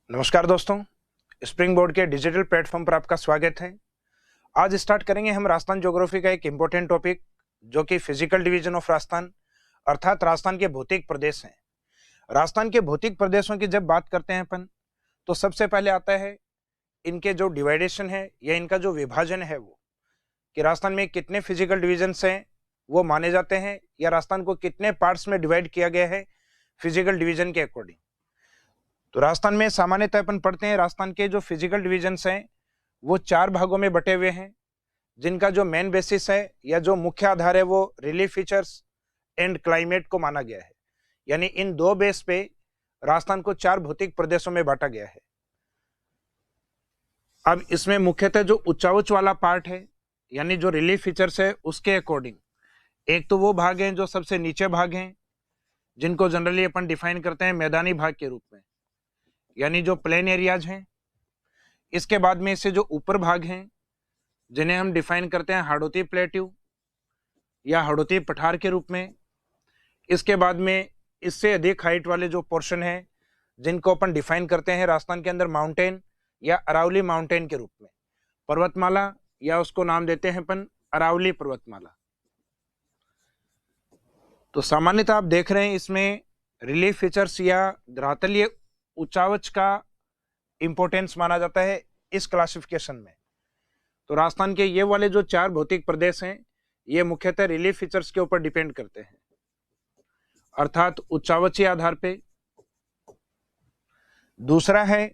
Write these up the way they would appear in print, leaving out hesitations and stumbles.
नमस्कार दोस्तों, spring board के डिजिटल प्लेटफॉर्म पर आपका स्वागत है। आज स्टार्ट करेंगे हम राजस्थान ज्योग्राफी का एक इम्पोर्टेंट टॉपिक जो कि फिजिकल डिवीजन ऑफ राजस्थान अर्थात राजस्थान के भौतिक प्रदेश हैं। राजस्थान के भौतिक प्रदेशों की जब बात करते हैं अपन तो सबसे पहले आता है इनके जो डिवाइडेशन है या इनका जो विभाजन है वो कि राजस्थान में कितने फिजिकल डिवीजन्स हैं वो माने जाते हैं या राजस्थान को कितने पार्ट्स में डिवाइड किया गया है फिजिकल डिवीजन के अकॉर्डिंग। तो राजस्थान में सामान्यतः अपन पढ़ते हैं राजस्थान के जो फिजिकल डिवीजन्स हैं वो 4 भागों में बटे हुए हैं, जिनका जो मेन बेसिस है या जो मुख्य आधार है वो रिलीफ फीचर्स एंड क्लाइमेट को माना गया है। यानी इन दो बेस पे राजस्थान को 4 भौतिक प्रदेशों में बांटा गया है। अब इसमें मुख्यतः जो उच्चाउच्च वाला पार्ट है यानी जो रिलीफ फीचर्स है उसके अकॉर्डिंग एक तो वो भाग हैं जो सबसे नीचे भाग हैं, जिनको जनरली अपन डिफाइन करते हैं मैदानी भाग के रूप में, यानी जो प्लेन एरियाज हैं। इसके बाद में इससे जो ऊपर भाग हैं जिन्हें हम डिफाइन करते हैं हाड़ौती प्लेट्यू या हाड़ौती पठार के रूप में। इसके बाद में इससे अधिक हाइट वाले जो पोर्शन हैं जिनको अपन डिफाइन करते हैं राजस्थान के अंदर माउंटेन या अरावली माउंटेन के रूप में, पर्वतमाला या उसको नाम देते हैं अपन अरावली पर्वतमाला। तो सामान्यतः आप देख रहे हैं इसमें रिलीफ फीचर्स या धरातलीय उच्चावच का इंपॉर्टेंस माना जाता है इस क्लासिफिकेशन में। तो राजस्थान के ये वाले जो 4 भौतिक प्रदेश हैं ये मुख्यतः रिलीफ फीचर्स के ऊपर डिपेंड करते हैं अर्थात उच्चावचीय आधार पे। दूसरा है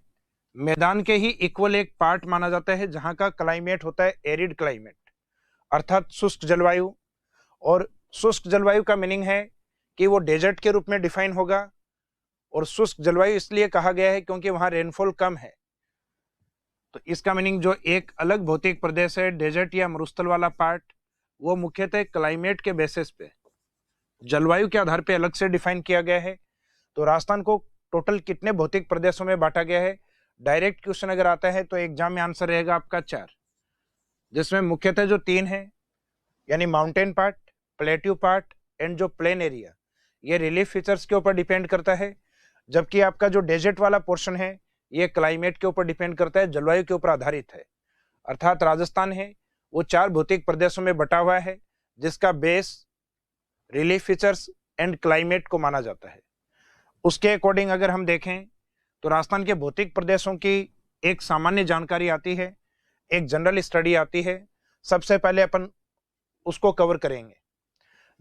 मैदान के ही इक्वल एक पार्ट माना जाता है जहां का क्लाइमेट होता है एरिड क्लाइमेट अर्थात शुष्क जलवायु। और शुष्क जलवायु का मीनिंग है कि वो डेजर्ट के रूप में डिफाइन होगा, और शुष्क जलवायु इसलिए कहा गया है क्योंकि वहां रेनफॉल कम है। तो इसका मीनिंग जो एक अलग भौतिक प्रदेश है डेजर्ट या मरुस्थल वाला पार्ट, वो मुख्यतः क्लाइमेट के बेसिस पे जलवायु के आधार पे अलग से डिफाइन किया गया है। तो राजस्थान को टोटल कितने भौतिक प्रदेशों में बांटा गया है, डायरेक्ट क्वेश्चन अगर आता है तो एग्जाम में आंसर रहेगा आपका 4, जिसमें मुख्यतः जो 3 है यानी mountain part, plateau part and जो प्लेन एरिया, ये रिलीफ फीचर्स के ऊपर डिपेंड करता है। जबकि आपका जो डेजर्ट वाला पोर्शन है ये क्लाइमेट के ऊपर डिपेंड करता है, जलवायु के ऊपर आधारित है। अर्थात राजस्थान है वो 4 भौतिक प्रदेशों में बटा हुआ है जिसका base relief features and climate को माना जाता है। उसके अकॉर्डिंग अगर हम देखें तो राजस्थान के भौतिक प्रदेशों की एक सामान्य जानकारी आती है, एक जनरल स्टडी आती है। सबसे पहले अपन उसको कवर करेंगे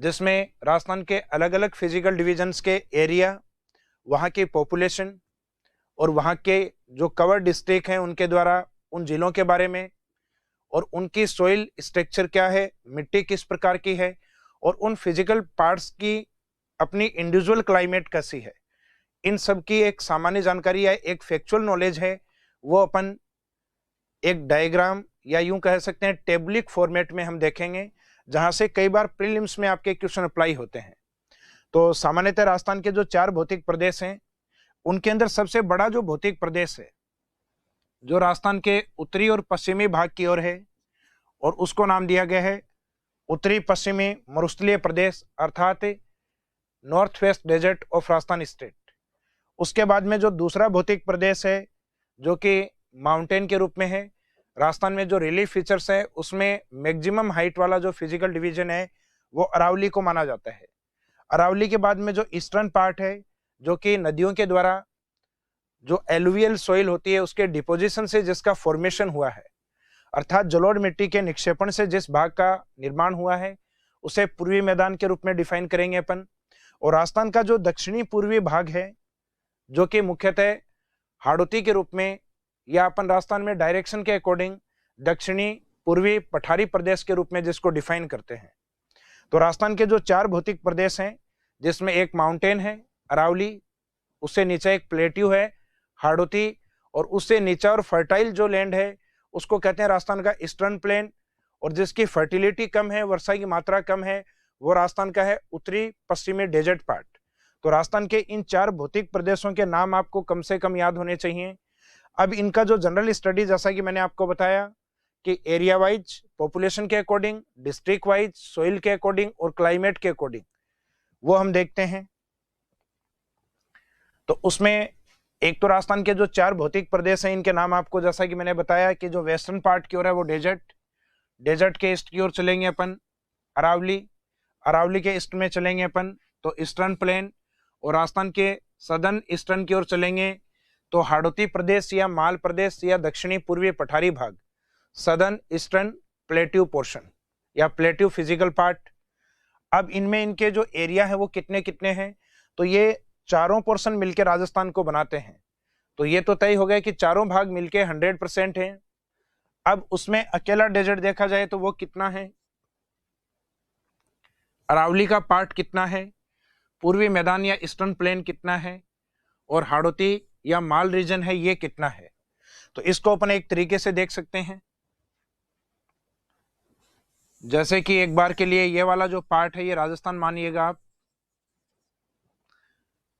जिसमें राजस्थान के अलग अलग फिजिकल डिविजन्स के एरिया, वहाँ की पॉपुलेशन और वहाँ के जो कवर डिस्ट्रिक्ट हैं उनके द्वारा उन जिलों के बारे में, और उनकी सोइल स्ट्रक्चर क्या है, मिट्टी किस प्रकार की है, और उन फिजिकल पार्ट्स की अपनी इंडिविजुअल क्लाइमेट कैसी है, इन सब की एक सामान्य जानकारी या एक फैक्चुअल नॉलेज है वो अपन एक डायग्राम या यूं कह सकते हैं टेबलिक फॉर्मेट में हम देखेंगे, जहां से कई बार प्रीलिम्स में आपके क्वेश्चन अप्लाई होते हैं। तो सामान्यतः राजस्थान के जो 4 भौतिक प्रदेश हैं उनके अंदर सबसे बड़ा जो भौतिक प्रदेश है जो राजस्थान के उत्तरी और पश्चिमी भाग की ओर है, और उसको नाम दिया गया है उत्तरी पश्चिमी मरुस्थलीय प्रदेश अर्थात north west desert of Rajasthan state. उसके बाद में जो दूसरा भौतिक प्रदेश है जो कि माउंटेन के रूप में है, राजस्थान में जो रिलीफ फीचर्स है उसमें मैक्सिमम हाइट वाला जो फिजिकल डिवीजन है वो अरावली को माना जाता है। अरावली के बाद में जो ईस्टर्न पार्ट है जो कि नदियों के द्वारा जो एलुवियल सॉइल होती है उसके डिपोजिशन से जिसका फॉर्मेशन हुआ है, अर्थात जलोढ़ मिट्टी के निक्षेपण से जिस भाग का निर्माण हुआ है उसे पूर्वी मैदान के रूप में डिफाइन करेंगे अपन। और राजस्थान का जो दक्षिणी पूर्वी भाग है जो कि मुख्यतः हाड़ौती के रूप में या अपन राजस्थान में डायरेक्शन के अकॉर्डिंग दक्षिणी पूर्वी पठारी प्रदेश के रूप में जिसको डिफाइन करते हैं। तो राजस्थान के जो 4 भौतिक प्रदेश हैं जिसमें एक माउंटेन है अरावली, उससे नीचे एक प्लेट्यू है हाड़ौती, और उससे नीचा और फर्टाइल जो लैंड है उसको कहते हैं राजस्थान का ईस्टर्न प्लेन, और जिसकी फर्टिलिटी कम है, वर्षा की मात्रा कम है, वो राजस्थान का है उत्तरी पश्चिमी डेजर्ट पार्ट। तो राजस्थान के इन 4 भौतिक प्रदेशों के नाम आपको कम से कम याद होने चाहिए। अब इनका जो जनरल स्टडी जैसा कि मैंने आपको बताया कि एरिया वाइज, पॉपुलेशन के अकॉर्डिंग, डिस्ट्रिक्ट वाइज, सोइल के अकॉर्डिंग और क्लाइमेट के अकॉर्डिंग वो हम देखते हैं। तो उसमें एक तो राजस्थान के जो 4 भौतिक प्रदेश हैं इनके नाम आपको, जैसा कि मैंने बताया कि जो वेस्टर्न पार्ट की ओर है वो डेजर्ट, डेजर्ट के ईस्ट की ओर चलेंगे अपन अरावली, अरावली के ईस्ट में चलेंगे अपन तो ईस्टर्न प्लेन, और राजस्थान के सदर्न ईस्टर्न की ओर चलेंगे तो हाड़ौती प्रदेश या माल प्रदेश या दक्षिणी पूर्वी पठारी भाग, सदर्न ईस्टर्न प्लेट्यू पोर्शन या प्लेट्यू फिजिकल पार्ट। अब इनमें इनके जो एरिया है वो कितने कितने हैं, तो ये चारों पोर्शन मिलकर राजस्थान को बनाते हैं, तो ये तो तय हो गया कि चारों भाग मिलके 100% हैं। अब उसमें अकेला डेजर्ट देखा जाए तो वो कितना है, अरावली का पार्ट कितना है, पूर्वी मैदान या ईस्टर्न प्लेन कितना है, और हाड़ौती या माल रीजन है ये कितना है। तो इसको अपन एक तरीके से देख सकते हैं, जैसे कि एक बार के लिए ये वाला जो पार्ट है ये राजस्थान मानिएगा आप,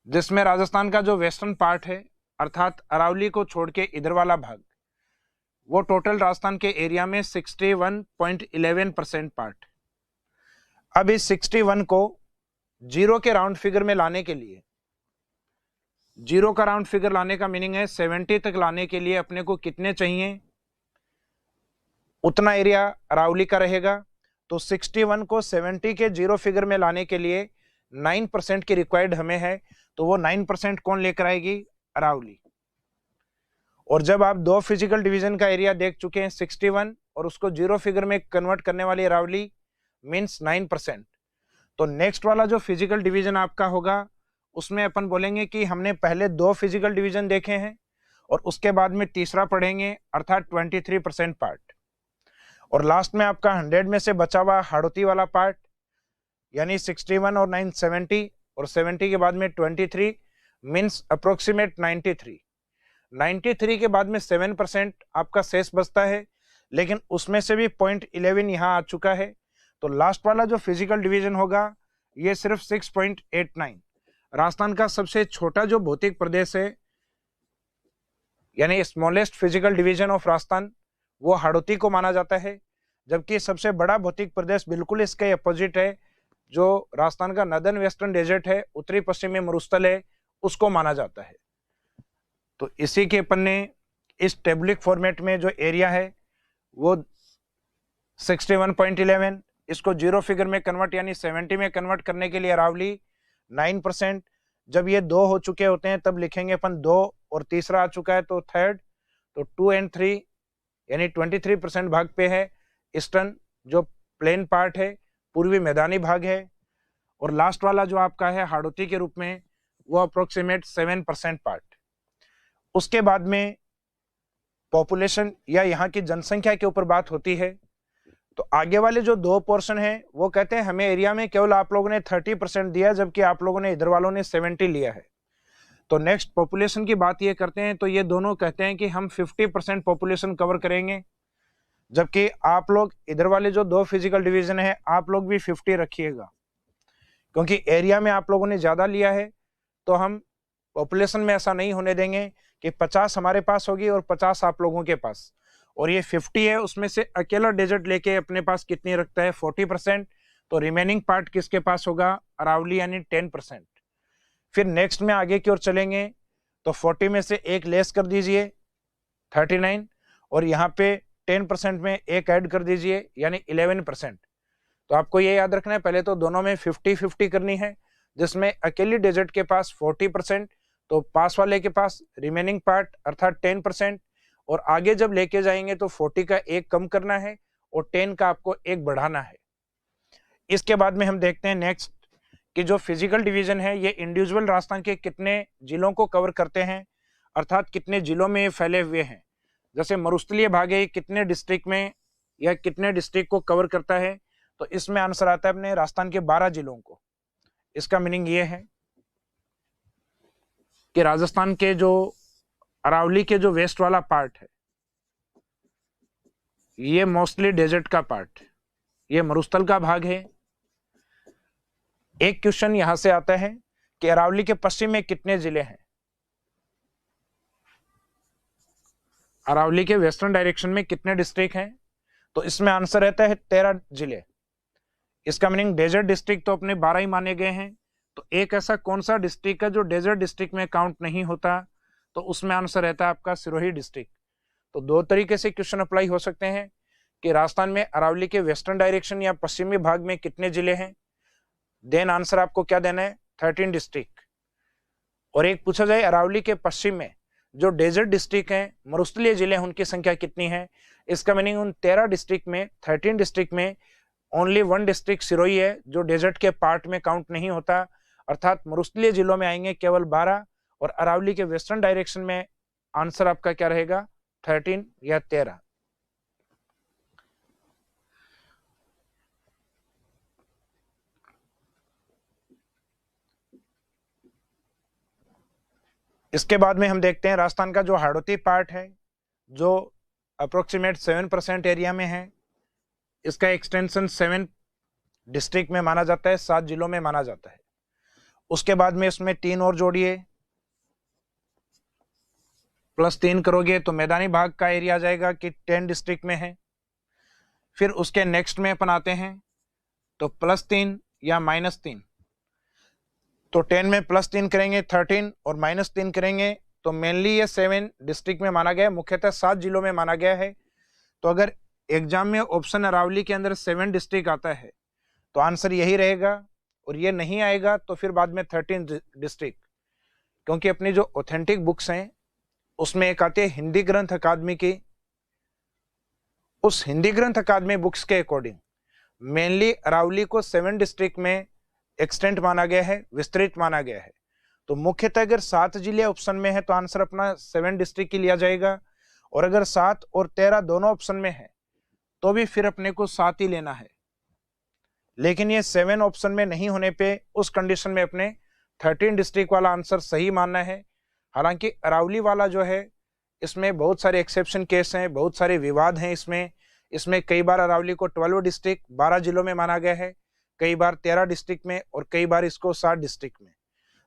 जिसमें राजस्थान का जो वेस्टर्न पार्ट है अर्थात अरावली को छोड़ के इधर वाला भाग, वो टोटल राजस्थान के एरिया में 61.11% पार्ट। अब इस 61 को जीरो के राउंड फिगर में लाने के लिए, जीरो का राउंड फिगर लाने का मीनिंग है 70 तक लाने के लिए अपने को कितने चाहिए, उतना एरिया अरावली का रहेगा। तो 61 को 70 के जीरो फिगर में लाने के लिए 9% की रिक्वायर्ड हमें है, तो वो 9% कौन लेकर आएगी, अरावली। और जब आप दो फिजिकल डिवीजन का एरिया देख चुके हैं 61 और उसको जीरो फिगर में कन्वर्ट करने वाली अरावली मींस 9%, तो नेक्स्ट वाला जो फिजिकल डिवीजन आपका होगा उसमें अपन बोलेंगे कि हमने पहले दो फिजिकल डिवीजन देखे हैं और उसके बाद में तीसरा पढ़ेंगे अर्थात 23% पार्ट, और लास्ट में आपका 100 में से बचा हुआ हाड़ौती वाला पार्ट यानी 61 और 9 70 और 70 के बाद में 23 मीन्स अप्रोक्सीमेट 93। 93 के बाद में 7% आपका शेष बचता है, लेकिन उसमें से भी 0.11 यहाँ आ चुका है, तो लास्ट वाला जो फिजिकल डिवीजन होगा ये सिर्फ 6.89। राजस्थान का सबसे छोटा जो भौतिक प्रदेश है यानी smallest physical division of Rajasthan वो हाड़ौती को माना जाता है, जबकि सबसे बड़ा भौतिक प्रदेश बिल्कुल इसके अपोजिट है, जो राजस्थान का नदर्न वेस्टर्न डेजर्ट है, उत्तरी पश्चिमी मरुस्थल है, उसको माना जाता है। तो इसी के अपन ने इस टेबुलिक फॉर्मेट में जो एरिया है वो 61.11, इसको जीरो फिगर में कन्वर्ट यानी 70 में कन्वर्ट करने के लिए अरावली 9%। जब ये दो हो चुके होते हैं तब लिखेंगे अपन 2 और तीसरा आ चुका है तो थर्ड, तो 2 और 3 यानी 23% भाग पे है ईस्टर्न जो प्लेन पार्ट है, पूर्वी मैदानी भाग है, और लास्ट वाला जो आपका है हाड़ौती के रूप में वो अप्रोक्सीमेट 7% पार्ट। उसके बाद में पॉपुलेशन या यहाँ की जनसंख्या के ऊपर बात होती है, तो आगे वाले जो दो पोर्शन है वो कहते हैं हमें एरिया में केवल आप लोगों ने 30% दिया जबकि आप लोगों ने इधर वालों ने 70 लिया है। तो नेक्स्ट पॉपुलेशन की बात ये करते हैं तो ये दोनों कहते हैं कि हम 50% पॉपुलेशन कवर करेंगे, जबकि आप लोग इधर वाले जो दो फिजिकल डिवीजन है आप लोग भी 50 रखिएगा, क्योंकि एरिया में आप लोगों ने ज्यादा लिया है, तो हम पॉपुलेशन में ऐसा नहीं होने देंगे कि 50 हमारे पास होगी और 50 आप लोगों के पास, और ये 50 है उसमें से अकेला डेजर्ट लेके अपने पास कितनी रखता है 40%, तो रिमेनिंग पार्ट किसके पास होगा, अरावली यानी 10%। फिर नेक्स्ट में आगे की ओर चलेंगे तो 40 में से एक लेस कर दीजिए 39, और यहाँ पे 10% में एक ऐड कर दीजिए यानी 11%। तो आपको ये याद रखना है पहले तो दोनों में 50-50 करनी है, जिसमें अकेली डेजर्ट के पास 40%, तो पास वाले के पास रिमेनिंग पार्ट अर्थात 10%, और आगे जब लेके जाएंगे तो 40 का एक कम करना है और 10 का आपको एक बढ़ाना है। इसके बाद में हम देखते हैं नेक्स्ट कि जो फिजिकल डिवीजन है ये इंडिविजुअल राजस्थान के कितने जिलों को कवर करते हैं, अर्थात कितने जिलों में ये फैले हुए हैं। जैसे मरुस्थलीय भाग है कितने डिस्ट्रिक्ट में या कितने डिस्ट्रिक्ट को कवर करता है, तो इसमें आंसर आता है अपने राजस्थान के 12 जिलों को। इसका मीनिंग ये है कि राजस्थान के जो अरावली के जो वेस्ट वाला पार्ट है ये मोस्टली डेजर्ट का पार्ट, ये मरुस्थल का भाग है। एक क्वेश्चन यहां से आता है कि अरावली के पश्चिम में कितने जिले हैं, अरावली के वेस्टर्न डायरेक्शन में कितने डिस्ट्रिक्ट हैं, तो इसमें आंसर रहता है 13 जिले। इसका मीनिंग डेजर्ट डिस्ट्रिक्ट तो अपने 12 ही माने गए हैं, तो एक ऐसा कौन सा डिस्ट्रिक्ट है जो डेजर्ट डिस्ट्रिक्ट में काउंट नहीं होता, तो उसमें आंसर रहता है आपका सिरोही डिस्ट्रिक्ट। तो दो तरीके से क्वेश्चन अप्लाई हो सकते हैं कि राजस्थान में अरावली के वेस्टर्न डायरेक्शन या पश्चिमी भाग में कितने जिले हैं, देन आंसर आपको क्या देना है, 13 डिस्ट्रिक्ट। और एक पूछा जाए अरावली के पश्चिम में जो डेजर्ट डिस्ट्रिक्ट हैं, मरुस्थलीय जिले हैं, उनकी संख्या कितनी है। इसका मीनिंग उन 13 डिस्ट्रिक्ट में 13 डिस्ट्रिक्ट में ओनली 1 डिस्ट्रिक्ट सिरोही है जो डेजर्ट के पार्ट में काउंट नहीं होता, अर्थात मरुस्थलीय जिलों में आएंगे केवल 12, और अरावली के वेस्टर्न डायरेक्शन में आंसर आपका क्या रहेगा, 13 या 13। इसके बाद में हम देखते हैं राजस्थान का जो हाड़ौती पार्ट है, जो अप्रोक्सीमेट 7% एरिया में है। इसका एक्सटेंशन 7 डिस्ट्रिक्ट में माना जाता है, 7 जिलों में माना जाता है। उसके बाद में इसमें 3 और जोड़िए, +3 करोगे तो मैदानी भाग का एरिया आ जाएगा कि 10 डिस्ट्रिक्ट में है। फिर उसके नेक्स्ट में अपन आते हैं तो +3 या -3, तो 10 में +3 करेंगे 13 और -3 करेंगे तो मेनली ये 7 डिस्ट्रिक्ट में माना गया है, मुख्यतः 7 जिलों में माना गया है। तो अगर एग्जाम में ऑप्शन अरावली के अंदर 7 डिस्ट्रिक्ट आता है तो आंसर यही रहेगा, और ये नहीं आएगा तो फिर बाद में 13 डिस्ट्रिक्ट, क्योंकि अपनी जो ऑथेंटिक बुक्स हैं उसमें एक आती है हिंदी ग्रंथ अकादमी की, उस हिंदी ग्रंथ अकादमी बुक्स के अकॉर्डिंग मेनली अरावली को 7 डिस्ट्रिक्ट में एक्सटेंट माना गया है, विस्तृत माना गया है। तो मुख्यतः अगर 7 जिले ऑप्शन में है तो आंसर अपना 7 डिस्ट्रिक्ट ही लिया जाएगा, और अगर 7 और 13 दोनों ऑप्शन में है तो भी फिर अपने को 7 ही लेना है। लेकिन ये 7 ऑप्शन में नहीं होने पे उस कंडीशन में अपने 13 डिस्ट्रिक्ट वाला आंसर सही मानना है। हालांकि अरावली वाला जो है इसमें बहुत सारे एक्सेप्शन केस हैं, बहुत सारे विवाद हैं। इसमें कई बार अरावली को 12 डिस्ट्रिक्ट 12 जिलों में माना गया है, कई बार 13 डिस्ट्रिक्ट में, और कई बार इसको 7 डिस्ट्रिक्ट में।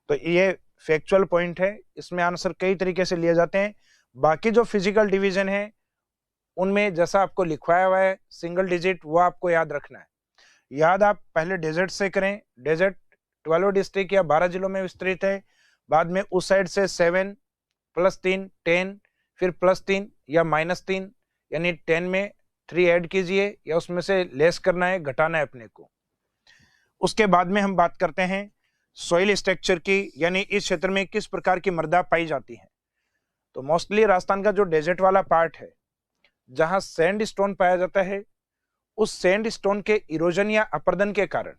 तो ये फैक्चुअल पॉइंट है, इसमें आंसर कई तरीके से लिए जाते हैं। बाकी जो फिजिकल डिवीजन है उनमें जैसा आपको लिखवाया हुआ है सिंगल डिजिट, वो आपको याद रखना है। याद आप पहले डेजर्ट से करें, डेजर्ट 12 डिस्ट्रिक्ट या 12 जिलों में विस्तृत है, बाद में उस साइड से 7 +3 10, फिर +3 या -3, यानी 10 में 3 ऐड कीजिए, या उसमें से लेस करना है, घटाना है अपने को। उसके बाद में हम बात करते हैं सॉइल स्ट्रक्चर की, यानी इस क्षेत्र में किस प्रकार की मृदा पाई जाती है। तो मोस्टली राजस्थान का जो डेजर्ट वाला पार्ट है जहां सैंड स्टोन पाया जाता है, उस सैंड स्टोन के इरोजन या अपर्दन के कारण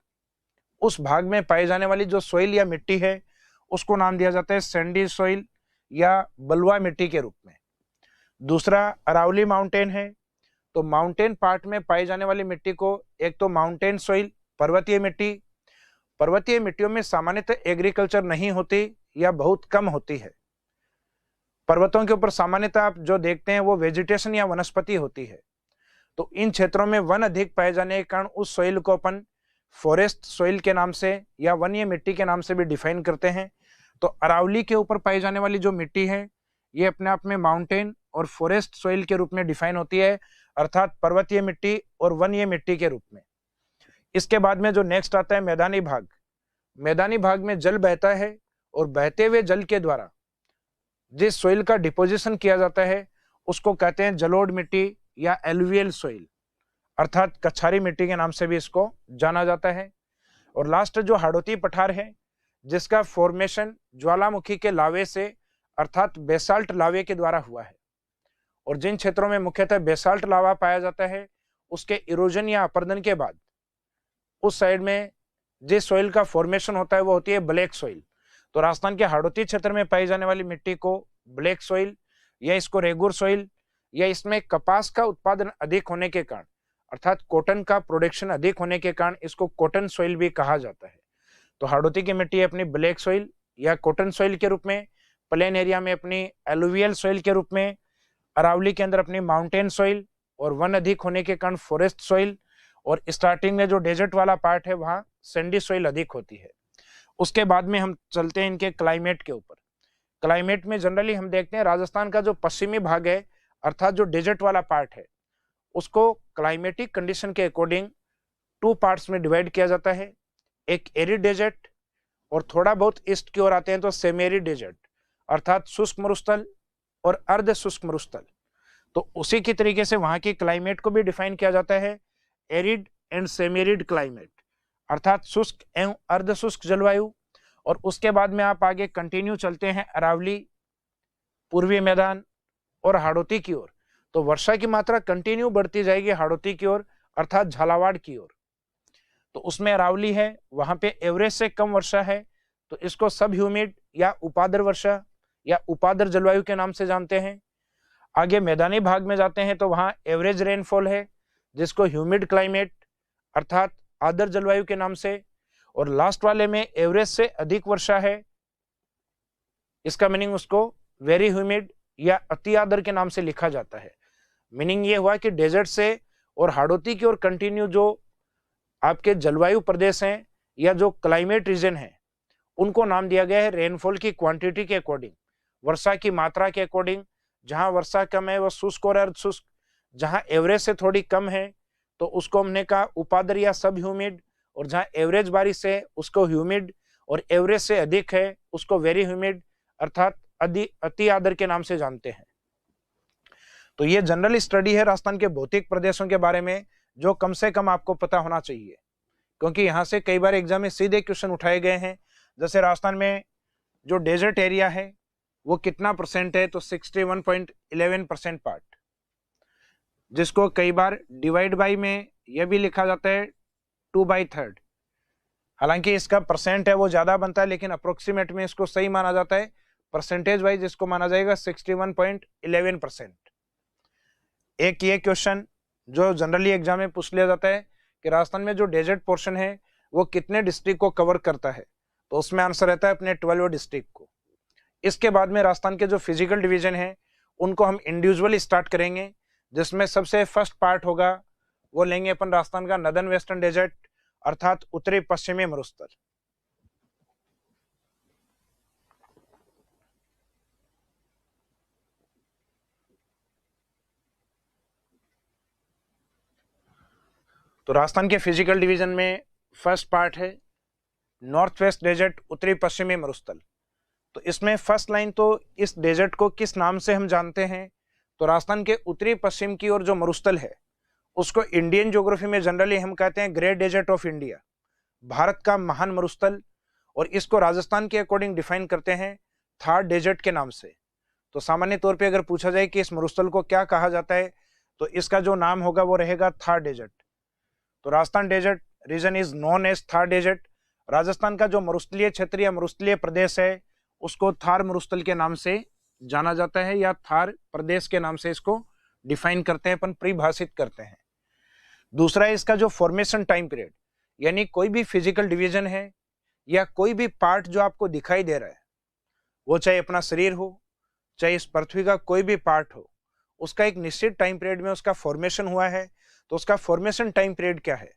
उस भाग में पाई जाने वाली जो सॉइल या मिट्टी है उसको नाम दिया जाता है सैंडी सॉइल या बलुआ मिट्टी के रूप में। दूसरा अरावली माउंटेन है, तो माउंटेन पार्ट में पाई जाने वाली मिट्टी को एक तो माउंटेन सॉइल, पर्वतीय मिट्टी, पर्वतीय मिट्टियों में सामान्यतः एग्रीकल्चर नहीं होती या बहुत कम होती है। पर्वतों के ऊपर सामान्यतः आप जो देखते हैं वो वेजिटेशन या वनस्पति होती है। तो इन क्षेत्रों में वन अधिक पाए जाने के कारण उस सॉइल को अपन फॉरेस्ट सॉइल के नाम से या वन्य मिट्टी के नाम से भी डिफाइन करते हैं। तो अरावली के ऊपर पाई जाने वाली जो मिट्टी है ये अपने आप में माउंटेन और फॉरेस्ट सॉइल के रूप में डिफाइन होती है, अर्थात पर्वतीय मिट्टी और वन्य मिट्टी के रूप में। इसके बाद में जो नेक्स्ट आता है मैदानी भाग। मैदानी भाग में जल बहता है और बहते हुए जल के द्वारा जिस सॉइल का डिपोजिशन किया जाता है उसको कहते हैं जलोढ़ मिट्टी या एलुवियल सॉइल, अर्थात कछारी मिट्टी के नाम से भी इसको जाना जाता है। और लास्ट जो हाड़ौती पठार है जिसका फॉर्मेशन ज्वालामुखी के लावे से अर्थात बेसाल्ट लावे के द्वारा हुआ है, और जिन क्षेत्रों में मुख्यतः बेसाल्ट लावा पाया जाता है उसके इरोजन या अपर्दन के बाद उस साइड में जिस सॉइल का फॉर्मेशन होता है वो होती है ब्लैक सॉइल। तो राजस्थान के हाड़ौती क्षेत्र में पाई जाने वाली मिट्टी को ब्लैक सॉइल या इसको रेगुर सॉइल, या इसमें कपास का उत्पादन अधिक होने के कारण अर्थात कॉटन का प्रोडक्शन अधिक होने के कारण इसको कॉटन सॉइल भी कहा जाता है। तो हाड़ौती की मिट्टी अपनी ब्लैक सॉइल या कॉटन सॉइल के रूप में, प्लेन एरिया में अपनी एलुवियल सॉइल के रूप में, अरावली के अंदर अपनी माउंटेन सॉइल और वन अधिक होने के कारण फॉरेस्ट सॉइल, और स्टार्टिंग में जो डेजर्ट वाला पार्ट है वहां सैंडी सॉइल अधिक होती है। उसके बाद में हम चलते हैं इनके क्लाइमेट के ऊपर। क्लाइमेट में जनरली हम देखते हैं राजस्थान का जो पश्चिमी भाग है अर्थात जो डेजर्ट वाला पार्ट है उसको क्लाइमेटिक कंडीशन के अकॉर्डिंग 2 पार्ट्स में डिवाइड किया जाता है, एक एरिड डेजर्ट और थोड़ा बहुत ईस्ट की ओर आते हैं तो सेमी एरिड डेजर्ट, अर्थात शुष्क मरुस्थल और अर्ध शुष्क मरुस्थल। तो उसी की तरीके से वहां की क्लाइमेट को भी डिफाइन किया जाता है arid and semi arid climate, अर्थात शुष्क एवं अर्ध शुष्क जलवायु। और उसके बाद में आप आगे कंटिन्यू चलते हैं अरावली, पूर्वी मैदान और हाड़ौती की ओर। तो वर्षा की मात्रा कंटिन्यू बढ़ती जाएगी हाड़ौती की ओर, अर्थात झालावाड़ की ओर। तो उसमें अरावली है, वहां पे एवरेज से कम वर्षा है, तो इसको सब ह्यूमिड या उपाद्र वर्षा या उपाद्र जलवायु के नाम से जानते हैं। आगे मैदानी भाग में जाते हैं तो वहां एवरेज रेनफॉल है, जिसको ह्यूमिड क्लाइमेट अर्थात आर्द्र जलवायु के नाम से। और लास्ट वाले में एवरेज से अधिक वर्षा है, इसका मीनिंग उसको वेरी ह्यूमिड या अति आर्द्र के नाम से लिखा जाता है। मीनिंग ये हुआ कि डेजर्ट से और हाड़ौती की ओर कंटिन्यू जो आपके जलवायु प्रदेश हैं या जो क्लाइमेट रीजन है, उनको नाम दिया गया है रेनफॉल की क्वांटिटी के अकॉर्डिंग, वर्षा की मात्रा के अकॉर्डिंग। जहां वर्षा कम है वो शुष्क और अर्ध शुष्क, जहां एवरेज से थोड़ी कम है तो उसको हमने कहा उपाद्र या सब ह्यूमिड, और जहां एवरेज बारिश है उसको ह्यूमिड, और एवरेज से अधिक है उसको वेरी ह्यूमिड अर्थात अति आर्द्र के नाम से जानते हैं। तो ये जनरल स्टडी है राजस्थान के भौतिक प्रदेशों के बारे में, जो कम से कम आपको पता होना चाहिए, क्योंकि यहाँ से कई बार एग्जाम में सीधे क्वेश्चन उठाए गए हैं। जैसे राजस्थान में जो डेजर्ट एरिया है वो कितना परसेंट है, तो 61.11% पार्ट, जिसको कई बार डिवाइड बाई में यह भी लिखा जाता है 2/3। हालांकि इसका परसेंट है वो ज्यादा बनता है, लेकिन अप्रोक्सीमेट में इसको सही माना जाता है, परसेंटेज वाइज इसको माना जाएगा 61.11%। एक ये क्वेश्चन जो जनरली एग्जाम में पूछ लिया जाता है कि राजस्थान में जो डेजर्ट पोर्शन है वो कितने डिस्ट्रिक्ट को कवर करता है, तो उसमें आंसर रहता है अपने 12 डिस्ट्रिक्ट को। इसके बाद में राजस्थान के जो फिजिकल डिवीजन है उनको हम इंडिविजुअली स्टार्ट करेंगे, जिसमें सबसे फर्स्ट पार्ट होगा वो लेंगे अपन राजस्थान का नदर्न वेस्टर्न डेजर्ट अर्थात उत्तरी पश्चिमी मरुस्थल। तो राजस्थान के फिजिकल डिवीजन में फर्स्ट पार्ट है नॉर्थ वेस्ट डेजर्ट उत्तरी पश्चिमी मरुस्थल। तो इसमें फर्स्ट लाइन तो इस डेजर्ट को किस नाम से हम जानते हैं, तो राजस्थान के उत्तरी पश्चिम की ओर जो मरुस्थल है उसको इंडियन ज्योग्राफी में जनरली हम कहते हैं great desert of India, Bharat का महान मरुस्थल। और इसको राजस्थान के अकॉर्डिंग डिफाइन करते हैं थार डेजर्ट के नाम से। तो सामान्य तौर पे अगर पूछा जाए कि इस मरुस्थल को क्या कहा जाता है, तो इसका जो नाम होगा वो रहेगा थार डेजर्ट। तो Rajasthan desert region is known as Thar desert. Rajasthan का जो मरुस्थलीय क्षेत्र या मरुस्थलीय प्रदेश है उसको थार मरुस्थल के नाम से जाना जाता है, या थार प्रदेश के नाम से इसको डिफाइन करते हैं, अपन परिभाषित करते हैं। दूसरा है इसका जो फॉर्मेशन टाइम पीरियड, यानी कोई भी फिजिकल डिवीजन है या कोई भी पार्ट जो आपको दिखाई दे रहा है, वो चाहे अपना शरीर हो चाहे इस पृथ्वी का कोई भी पार्ट हो, उसका एक निश्चित टाइम पीरियड में उसका फॉर्मेशन हुआ है, तो उसका फॉर्मेशन टाइम पीरियड क्या है।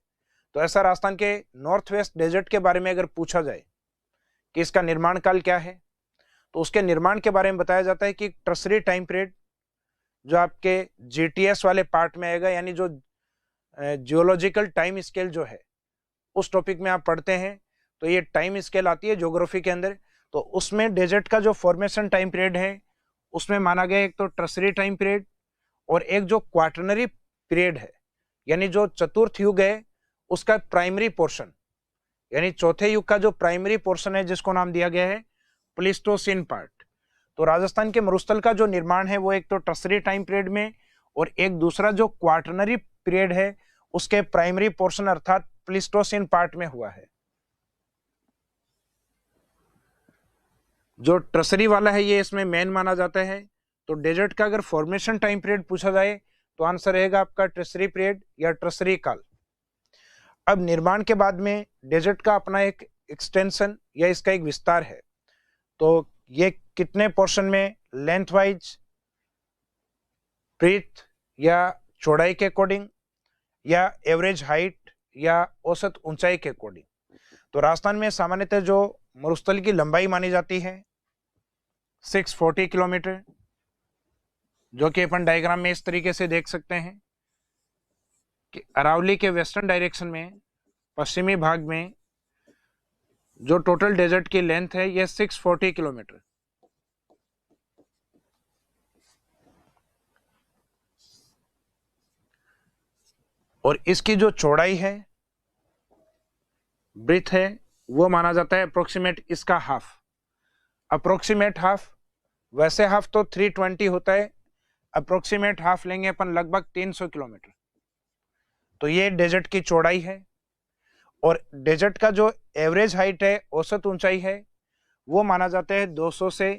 तो ऐसा राजस्थान के नॉर्थ वेस्ट डेजर्ट के बारे में अगर पूछा जाए कि इसका निर्माण काल क्या है, तो उसके निर्माण के बारे में बताया जाता है कि टर्सरी टाइम पीरियड जो आपके जीटीएस वाले पार्ट में आएगा, यानी जो जियोलॉजिकल टाइम स्केल जो है उस टॉपिक में आप पढ़ते हैं, तो ये टाइम स्केल आती है ज्योग्राफी के अंदर। तो उसमें डेजर्ट का जो फॉर्मेशन टाइम पीरियड है उसमें माना गया एक तो टर्सरी टाइम पीरियड और एक जो क्वार्टनरी पीरियड है, यानी जो चतुर्थ युग है उसका प्राइमरी पोर्शन, यानी चौथे युग का जो प्राइमरी पोर्शन है जिसको नाम दिया गया है प्लीस्टोसिन पार्ट। तो राजस्थान के मरुस्थल का जो निर्माण है वो एक तो टर्सरी टाइम पीरियड में और एक दूसरा जो क्वार्टनरी पीरियड है उसके प्राइमरी पोर्शन अर्थात प्लीस्टोसिन पार्ट में हुआ है। जो टर्सरी वाला है ये इसमें मेन माना जाता है। तो डेजर्ट का अगर फॉर्मेशन टाइम पीरियड पूछा जाए तो आंसर रहेगा आपका टर्सरी पीरियड या टर्सरी काल। अब निर्माण के बाद में डेजर्ट का अपना एक एक्सटेंशन या इसका एक विस्तार है, तो ये कितने पोर्शन में लेंथ वाइज, ब्रीथ या चौड़ाई के अकॉर्डिंग, या एवरेज हाइट या औसत ऊंचाई के अकॉर्डिंग। तो राजस्थान में सामान्यतः जो मरुस्थल की लंबाई मानी जाती है 640 किलोमीटर, जो कि अपन डायग्राम में इस तरीके से देख सकते हैं कि अरावली के वेस्टर्न डायरेक्शन में पश्चिमी भाग में जो टोटल डेजर्ट की लेंथ है यह 640 किलोमीटर। और इसकी जो चौड़ाई है, ब्रीथ है, वो माना जाता है अप्रोक्सीमेट इसका हाफ, अप्रोक्सीमेट हाफ। वैसे हाफ तो 320 होता है, अप्रोक्सीमेट हाफ लेंगे अपन लगभग 300 किलोमीटर। तो ये डेजर्ट की चौड़ाई है। और डेजर्ट का जो एवरेज हाइट है, औसत ऊंचाई है, वो माना जाता है 200 से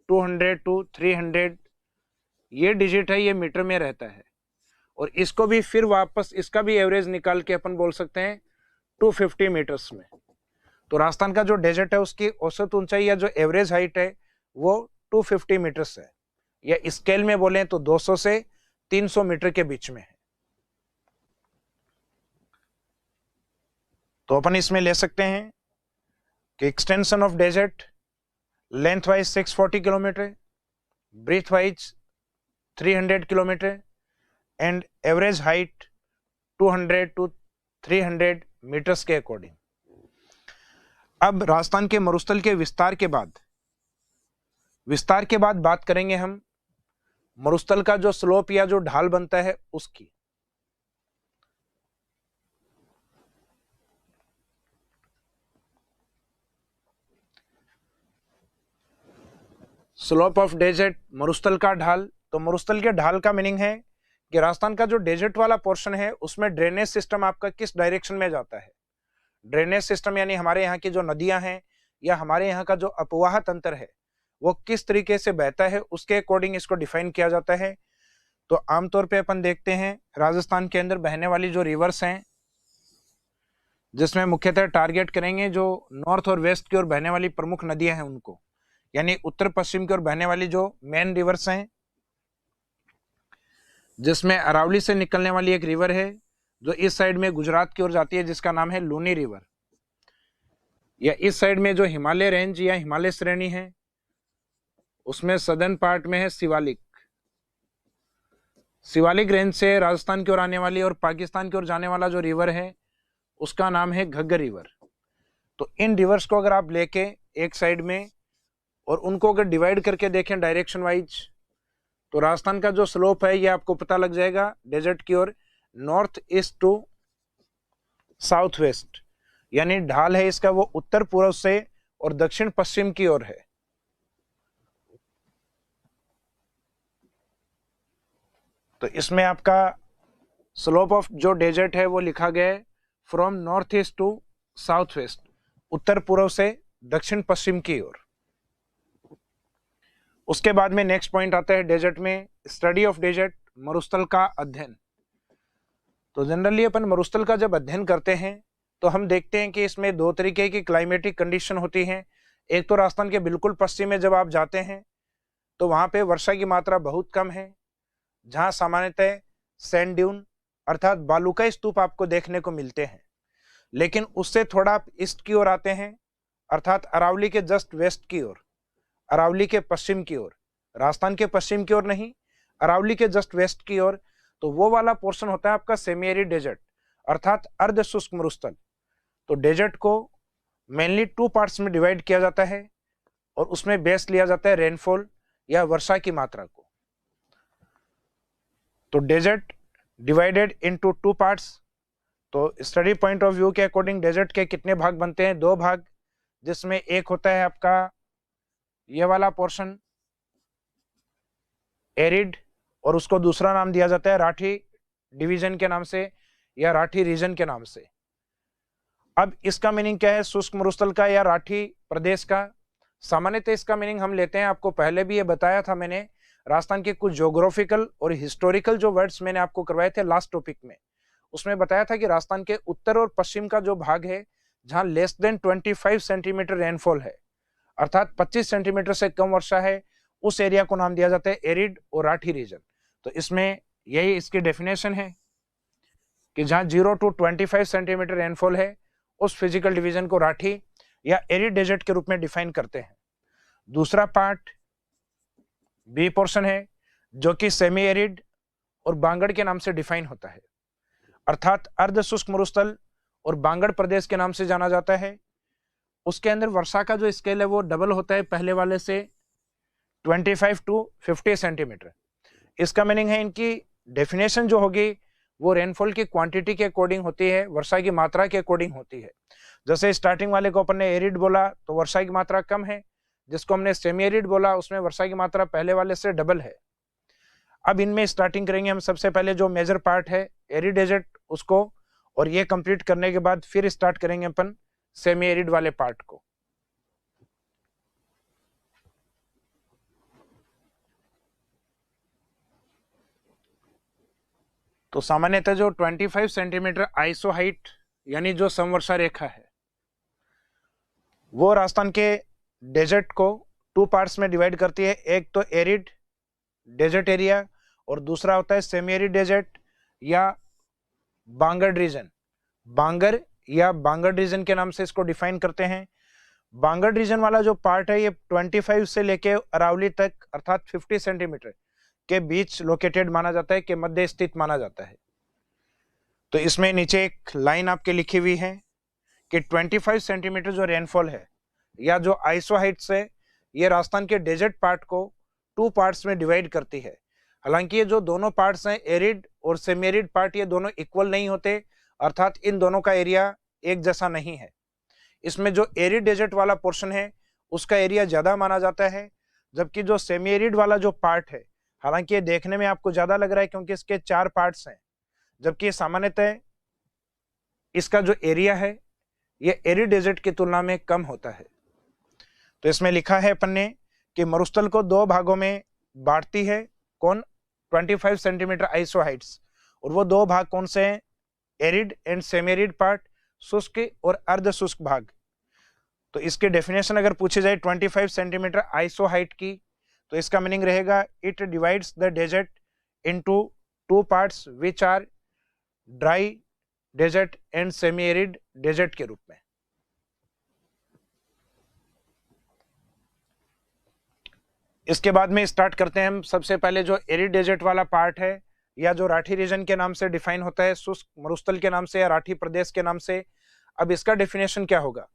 200 टू 300, ये डिजिट है, ये मीटर में रहता है। और इसको भी फिर वापस इसका भी एवरेज निकाल के अपन बोल सकते हैं 250 मीटर्स में। तो राजस्थान का जो डेजर्ट है उसकी औसत ऊंचाई या जो एवरेज हाइट है वो 250 मीटर्स है, या स्केल में बोलें तो 200 से 300 मीटर के बीच में है। तो अपन इसमें ले सकते हैं कि extension of desert length wise 640 kilometre, breadth wise 300 kilometre and average height 200 to 300 metres के अकॉर्डिंग। अब राजस्थान के मरुस्थल के विस्तार के बाद बात करेंगे हम मरुस्थल का जो स्लोप या जो ढाल बनता है उसकी। स्लोप ऑफ डेजर्ट, मरुस्थल का ढाल। तो मरुस्थल के ढाल का मीनिंग है कि राजस्थान का जो डेजर्ट वाला पोर्शन है उसमें ड्रेनेज सिस्टम आपका किस डायरेक्शन में जाता है। ड्रेनेज सिस्टम यानी हमारे यहाँ की जो नदियां हैं या हमारे यहाँ का जो अपवाह तंत्र है वो किस तरीके से बहता है, उसके अकॉर्डिंग इसको डिफाइन किया जाता है। तो आमतौर पे अपन देखते हैं राजस्थान के अंदर बहने वाली जो रिवर्स हैं, जिसमें मुख्यतः टारगेट करेंगे जो नॉर्थ और वेस्ट की ओर बहने वाली प्रमुख नदियां हैं उनको, यानी उत्तर पश्चिम की ओर बहने वाली जो मेन रिवर्स हैं, जिसमें अरावली से निकलने वाली एक रिवर है जो इस साइड में गुजरात की ओर जाती है जिसका नाम है लूनी रिवर, या इस साइड में जो हिमालय रेंज या हिमालय श्रेणी है उसमें सदर्न पार्ट में है शिवालिक। शिवालिक रेंज से राजस्थान की ओर आने वाली और पाकिस्तान की ओर जाने वाला जो रिवर है उसका नाम है घग्गर रिवर। तो इन रिवर्स को अगर आप लेके एक साइड में और उनको अगर डिवाइड करके देखें डायरेक्शन वाइज, तो राजस्थान का जो स्लोप है ये आपको पता लग जाएगा डेजर्ट की ओर north east to south west, यानी ढाल है इसका वो उत्तर पूर्व से और दक्षिण पश्चिम की ओर है। तो इसमें आपका स्लोप ऑफ जो डेजर्ट है वो लिखा गया है from north east to south west, उत्तर पूर्व से दक्षिण पश्चिम की ओर। उसके बाद में नेक्स्ट पॉइंट आता है डेजर्ट में स्टडी ऑफ डेजर्ट, मरुस्थल का अध्ययन। तो जनरली अपन मरुस्थल का जब अध्ययन करते हैं तो हम देखते हैं कि इसमें दो तरीके की क्लाइमेटिक कंडीशन होती हैं। एक तो राजस्थान के बिल्कुल पश्चिम में जब आप जाते हैं तो वहां पे वर्षा की मात्रा बहुत कम है, जहां सामान्यतः सैंड ड्यून अर्थात बालूकाई स्तूप आपको देखने को मिलते हैं। लेकिन उससे थोड़ा आप ईस्ट की ओर आते हैं अर्थात अरावली के जस्ट वेस्ट की ओर, अरावली के पश्चिम की ओर, राजस्थान के पश्चिम की ओर नहीं, अरावली के जस्ट वेस्ट की ओर, तो वो वाला पोर्शन होता है आपका सेमी एरिड डेजर्ट अर्थात अर्ध शुष्क मरुस्थल। तो डेजर्ट को मेनली 2 पार्ट्स में डिवाइड किया जाता है और उसमें बेस लिया जाता है रेनफॉल या वर्षा की मात्रा को। तो डेजर्ट डिवाइडेड इनटू 2 पार्ट्स। तो स्टडी पॉइंट ऑफ व्यू के अकॉर्डिंग डेजर्ट के कितने भाग बनते हैं? 2 भाग, जिसमें एक होता है आपका ये वाला पोर्शन एरिड और उसको दूसरा नाम दिया जाता है राठी डिवीजन के नाम से या राठी रीजन के नाम से। अब इसका मीनिंग क्या है शुष्क मरुस्थल का या राठी प्रदेश का? सामान्यतः इसका मीनिंग हम लेते हैं, आपको पहले भी ये बताया था मैंने, राजस्थान के कुछ ज्योग्राफिकल और हिस्टोरिकल जो वर्ड्स मैंने आपको करवाए थे लास्ट टॉपिक में, उसमें बताया था कि राजस्थान के उत्तर और पश्चिम का जो भाग है जहां लेस देन 25 सेंटीमीटर रेनफॉल है अर्थात 25 सेंटीमीटर से कम वर्षा है, उस एरिया को नाम दिया जाता है एरिड और राठी रीजन। तो इसमें यही इसकी डेफिनेशन है कि जहां 0 टू 25 सेंटीमीटर रेनफॉल है उस फिजिकल डिवीजन को राठी या एरिड डेजर्ट के रूप में डिफाइन करते हैं। दूसरा पार्ट बी पोर्शन है जो कि सेमी एरिड और बांगड़ के नाम से डिफाइन होता है अर्थात अर्ध शुष्क मरुस्थल और बांगड़ प्रदेश के नाम से जाना जाता है। उसके अंदर वर्षा का जो स्केल है वो डबल होता है पहले वाले से 25 टू 50 सेंटीमीटर। इसका मीनिंग है इनकी डेफिनेशन जो होगी वो रेनफॉल की क्वांटिटी के अकॉर्डिंग होती है, वर्षा की मात्रा के अकॉर्डिंग होती है। जैसे स्टार्टिंग वाले को अपन ने एरिड बोला तो वर्षा की मात्रा कम है, जिसको हमने सेमी एरिड बोला उसमें वर्षा की मात्रा पहले वाले से डबल है। अब इनमें स्टार्टिंग करेंगे हम सबसे पहले जो मेजर पार्ट है एरिड डेजर्ट उसको, और ये कंप्लीट करने के बाद फिर स्टार्ट करेंगे अपन सेमी एरिड वाले पार्ट को। तो सामान्यतः जो 25 सेंटीमीटर आइसो हाइट यानी जो समवर्षा रेखा है वो राजस्थान के डेजर्ट को टू पार्ट्स में डिवाइड करती है। एक तो एरिड डेजर्ट एरिया और दूसरा होता है सेमी एरिड डेजर्ट या बांगर्ड रीजन। बांगर या बांगर्ड रीजन के नाम से इसको डिफाइन करते हैं। बांगर्ड रीजन वाला जो पार्ट है ये 25 से लेके अरावली तक अर्थात 50 सेंटीमीटर के बीच लोकेटेड माना जाता है, के मध्य स्थित माना जाता है। तो इसमें नीचे एक लाइन आपके लिखी हुई है कि 25 सेंटीमीटर जो रेनफॉल है या जो आइसो हाइट्स है ये राजस्थान के डेजर्ट पार्ट को टू पार्ट्स में डिवाइड करती है। हालांकि ये जो दोनों पार्ट्स हैं एरिड और सेमी एरिड पार्ट ये दोनों इक्वल नहीं होते, अर्थात इन दोनों का एरिया एक जैसा नहीं है। इसमें जो एरिड डेजर्ट वाला पोर्शन है उसका एरिया ज्यादा माना जाता है, जबकि जो सेमी एरिड वाला जो पार्ट है हालांकि ये देखने में आपको ज्यादा लग रहा है क्योंकि इसके 4 पार्ट्स हैं, जबकि सामान्यतः इसका जो एरिया है ये एरिड डेजर्ट की तुलना में कम होता है। तो इसमें लिखा है अपन ने कि मरुस्थल को 2 भागों में बांटती है कौन, 25 सेंटीमीटर आइसो हाइट्स, और वो 2 भाग कौन से हैं, arid and semi arid part, शुष्क और अर्ध शुष्क भाग। तो इसके डेफिनेशन अगर पूछी जाए 25 सेंटीमीटर आइसो हाइट की तो इसका मीनिंग रहेगा it divides the desert into 2 parts which are dry desert and semi arid desert के रूप में। इसके बाद में स्टार्ट करते हैं हम सबसे पहले जो एरिड डेजर्ट वाला पार्ट है या जो राठी रीजन के नाम से डिफाइन होता है, शुष्क मरुस्थल के नाम से या राठी प्रदेश के नाम से। अब इसका डेफिनेशन क्या होगा,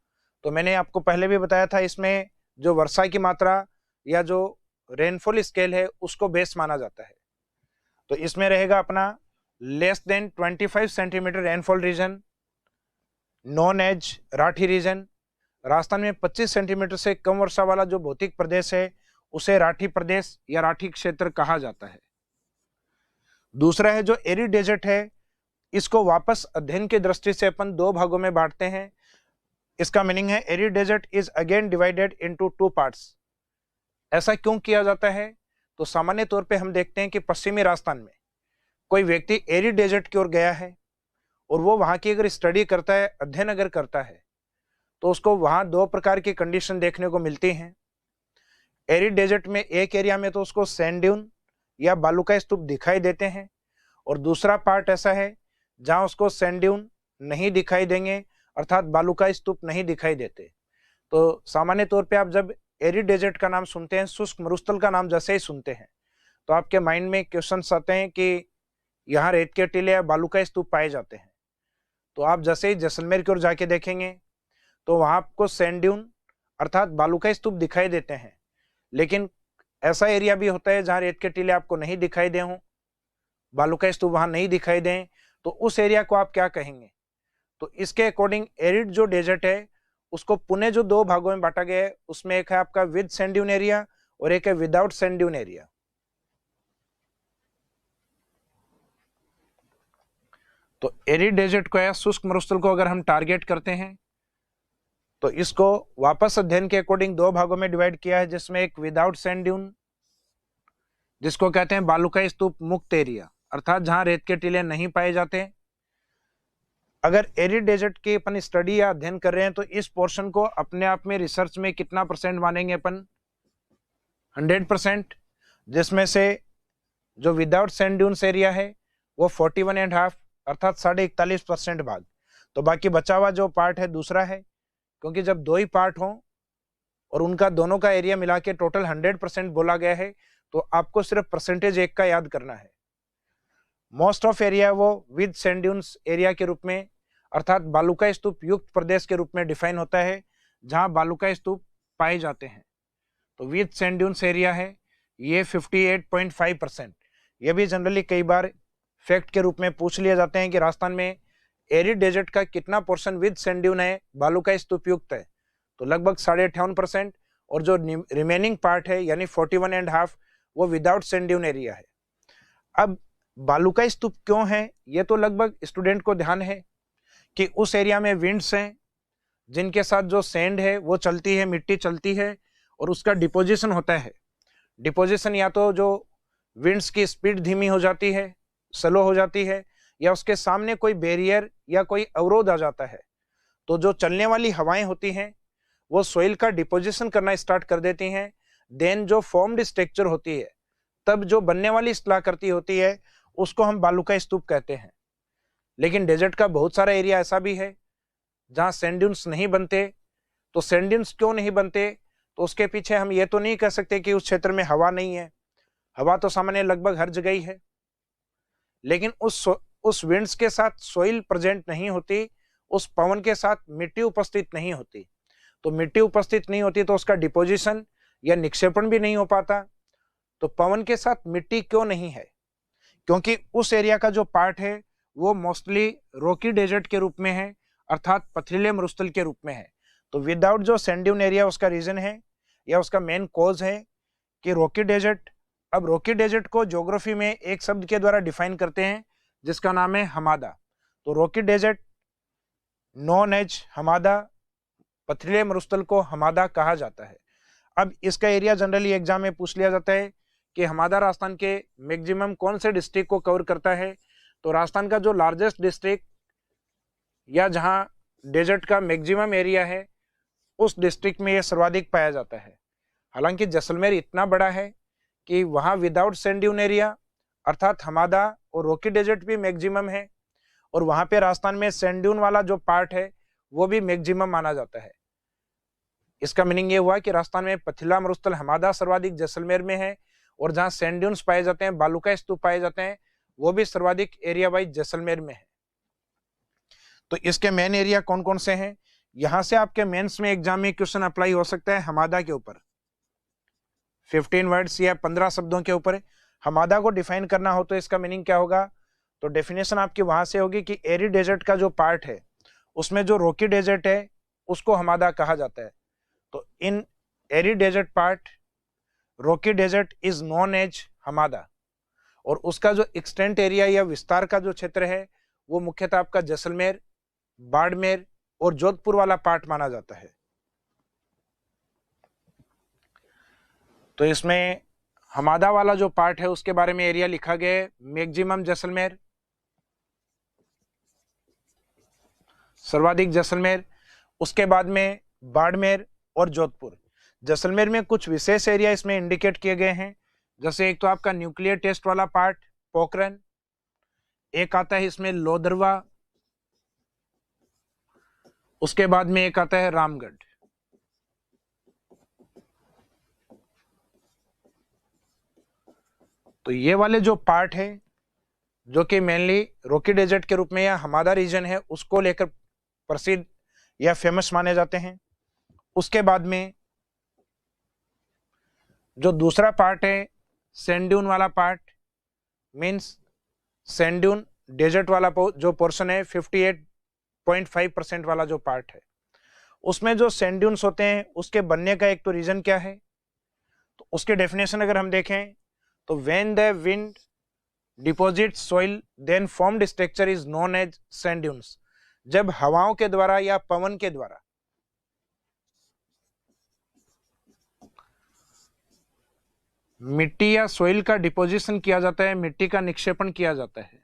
तो मैंने आपको पहले भी बताया था इसमें जो वर्षा की मात्रा या जो रेनफॉल स्केल है उसको बेस माना जाता है। तो इसमें रहेगा अपना less than 25 centimetre rainfall region known as Rathi region. Rajasthan में 25 सेंटीमीटर से कम वर्षा वाला जो भौतिक प्रदेश है उसे राठी प्रदेश या राठी क्षेत्र कहा जाता है। दूसरा है जो एरिड डेजर्ट है, इसको वापस अध्ययन की दृष्टि से अपन 2 भागों में बांटते हैं। इसका मीनिंग है arid desert is again divided into 2 parts. ऐसा क्यों किया जाता है, तो सामान्य तौर पे हम देखते हैं कि पश्चिमी राजस्थान में कोई व्यक्ति एरिड डेजर्ट की ओर गया है और वो वहां की अगर स्टडी करता है, अध्ययन अगर करता है, तो उसको वहां 2 प्रकार की कंडीशन देखने को मिलती हैं। एरिड डेजर्ट में एक एरिया में तो उसको सैंड ड्यून या बालू का स्तूप दिखाई देते हैं, और दूसरा पार्ट ऐसा है जहां उसको सैंड ड्यून नहीं दिखाई देंगे, अर्थात बालू का स्तूप नहीं दिखाई देते। तो सामान्य तौर पे आप जब एरिड डेजर्ट का नाम सुनते हैं, शुष्क मरुस्थल का नाम जैसे ही सुनते हैं, तो आपके माइंड में क्वेश्चंस आते हैं कि यहाँ रेत के टीले या बालू का स्तूप पाए जाते हैं। तो आप जैसे ही जैसलमेर की ओर जाके देखेंगे तो वहां आपको सैंड ड्यून अर्थात बालू का स्तूप दिखाई देते हैं, लेकिन ऐसा एरिया भी होता है जहां रेत के टीले आपको नहीं दिखाई दे हों, बालू का स्तूप वहां नहीं दिखाई दें, तो उस एरिया को आप क्या कहेंगे। तो इसके अकॉर्डिंग एरिड जो डेजर्ट है उसको पुणे जो 2 भागों में बांटा गया है, उसमें एक है आपका विद सैंड ड्यून एरिया और एक है विदाउट सैंड ड्यून एरिया। तो एरिड डेजर्ट को या शुष्क मरुस्थल को अगर हम टारगेट करते हैं तो इसको वापस अध्ययन के अकॉर्डिंग 2 भागों में डिवाइड किया है, जिसमें एक विदाउट सैंड ड्यून जिसको कहते हैं बालू का स्तूप मुक्त एरिया, अर्थात जहां रेत के टीले नहीं पाए जाते। अगर एरिड डेजर्ट की अपन स्टडी या अध्ययन कर रहे हैं तो इस पोर्शन को अपने आप में रिसर्च में कितना % मानेंगे अपन, 100%, जिसमें से जो विदाउट सैंड ड्यून्स एरिया है वो 41.5 अर्थात 41.5% भाग। तो बाकी बचा हुआ जो पार्ट है दूसरा है, क्योंकि जब 2 ही पार्ट हों और उनका दोनों का एरिया मिला के टोटल 100% बोला गया है, तो आपको सिर्फ परसेंटेज एक का याद करना है। मोस्ट ऑफ एरिया वो विद सैंड ड्यून्स एरिया के रूप में अर्थात बालू का स्तूप युक्त प्रदेश के रूप में डिफाइन होता है, जहां बालू का स्तूप पाए जाते हैं। तो विद सैंड ड्यून्स एरिया है ये 58.5%। ये भी जनरली कई बार फैक्ट के रूप में पूछ लिया जाते हैं कि राजस्थान में एरिड डेजर्ट का कितना पोर्शन विद सैंड ड्यून है, बालुकाई स्तूप युक्त है, तो लगभग 58.5%, और जो रिमेनिंग पार्ट है यानी 41.5 वो विदाउट सैंड ड्यून एरिया है। अब बालुकाई स्तूप क्यों है, ये तो लगभग स्टूडेंट को ध्यान है कि उस एरिया में विंड्स हैं जिनके साथ जो सैंड है वो चलती है, मिट्टी चलती है और उसका डिपोजिशन होता है। डिपोजिशन या तो जो विंड्स की स्पीड धीमी हो जाती है, स्लो हो जाती है, या उसके सामने कोई बैरियर या कोई अवरोध आ जाता है, तो जो चलने वाली हवाएं होती हैं वो सोइल का डिपोजिशन करना स्टार्ट कर देती हैं। देन जो फॉर्म्ड स्ट्रक्चर होती है, तब जो बनने वाली स्थलाकृति होती है उसको हम बालुकाई स्तूप कहते हैं। लेकिन डेजर्ट का बहुत सारा एरिया ऐसा भी है जहां सैंड ड्यून्स नहीं बनते। तो सैंड ड्यून्स क्यों नहीं बनते, तो उसके पीछे हम ये तो नहीं कह सकते कि उस क्षेत्र में हवा नहीं है, हवा तो सामान्य लगभग हर जगह ही है, लेकिन उस विंड्स के साथ सोइल प्रेजेंट नहीं होती, उस पवन के साथ मिट्टी उपस्थित नहीं होती। तो मिट्टी उपस्थित नहीं होती तो उसका डिपोजिशन या निक्षेपण भी नहीं हो पाता। तो पवन के साथ मिट्टी क्यों नहीं है, क्योंकि उस एरिया का जो पार्ट है वो मोस्टली रॉकी डेजर्ट के रूप में है, अर्थात पथरीले मरुस्थल के रूप में है। तो विदाउट जो सैंड ड्यून एरिया उसका रीजन है या उसका मेन कॉज है कि रॉकी डेजर्ट। अब रॉकी डेजर्ट को ज्योग्राफी में एक शब्द के द्वारा डिफाइन करते हैं जिसका नाम है हमादा। तो Rocky desert non as Hamada, पथरीले मरुस्थल को हमादा कहा जाता है। अब इसका एरिया जनरली एग्जाम में पूछ लिया जाता है कि हमादा राजस्थान के मैक्सिमम कौन से डिस्ट्रिक्ट को कवर करता है। तो राजस्थान का जो लार्जेस्ट डिस्ट्रिक्ट या जहां डेजर्ट का मैक्सिमम एरिया है उस डिस्ट्रिक्ट में यह सर्वाधिक पाया जाता है। हालांकि जैसलमेर इतना बड़ा है कि वहां विदाउट सैंड ड्यून एरिया अर्थात हमादा और रॉकी डेजर्ट भी मैक्सिमम है, और वहां पे राजस्थान में सैंड ड्यून वाला जो पार्ट है वो भी मैक्सिमम माना जाता है। इसका मीनिंग ये हुआ कि राजस्थान में पथरीला मरुस्थल हमादा सर्वाधिक जैसलमेर में है, और जहां सैंड ड्यून्स पाए जाते हैं, बालुकाई स्तूप पाए जाते हैं, वो भी सर्वाधिक एरिया वाइज जैसलमेर में है। तो इसके मेन एरिया कौन कौन से हैं, यहां से आपके मेंस में एग्जाम में क्वेश्चन अप्लाई हो सकता है हमादा के ऊपर, 15 वर्ड्स या 15 शब्दों के ऊपर हमादा को डिफाइन करना हो तो इसका मीनिंग क्या होगा। तो डेफिनेशन आपकी वहां से होगी कि एरिड डेजर्ट का जो पार्ट है उसमें जो रॉकी डेजर्ट है उसको हमादा कहा जाता है। तो in arid desert part rocky desert is known as hamada, और उसका जो एक्सटेंट एरिया या विस्तार का जो क्षेत्र है वो मुख्यतः आपका जैसलमेर, बाड़मेर और जोधपुर वाला पार्ट माना जाता है। तो इसमें हमादा वाला जो पार्ट है उसके बारे में एरिया लिखा गया है, मैक्सिमम जैसलमेर, सर्वाधिक जैसलमेर, उसके बाद में बाड़मेर और जोधपुर। जैसलमेर में कुछ विशेष एरिया इसमें इंडिकेट किए गए हैं, जैसे एक तो आपका न्यूक्लियर टेस्ट वाला पार्ट पोखरन, एक आता है इसमें लोदरवा, उसके बाद में एक आता है रामगढ़। तो ये वाले जो पार्ट है जो कि मेनली रॉकी डेजर्ट के रूप में या हमादा रीजन है उसको लेकर प्रसिद्ध या फेमस माने जाते हैं। उसके बाद में जो दूसरा पार्ट है सैंड ड्यून वाला part, means sand dune desert वाला जो पोर्शन है 58.5% वाला जो पार्ट है, उसमें जो सैंड ड्यून्स होते हैं उसके बनने का एक तो रीजन क्या है, तो उसके डेफिनेशन अगर हम देखें तो when the wind deposit soil then formed structure is known as sand dunes. जब हवाओं के द्वारा या पवन के द्वारा मिट्टी या सोइल का डिपोजिशन किया जाता है, मिट्टी का निक्षेपण किया जाता है,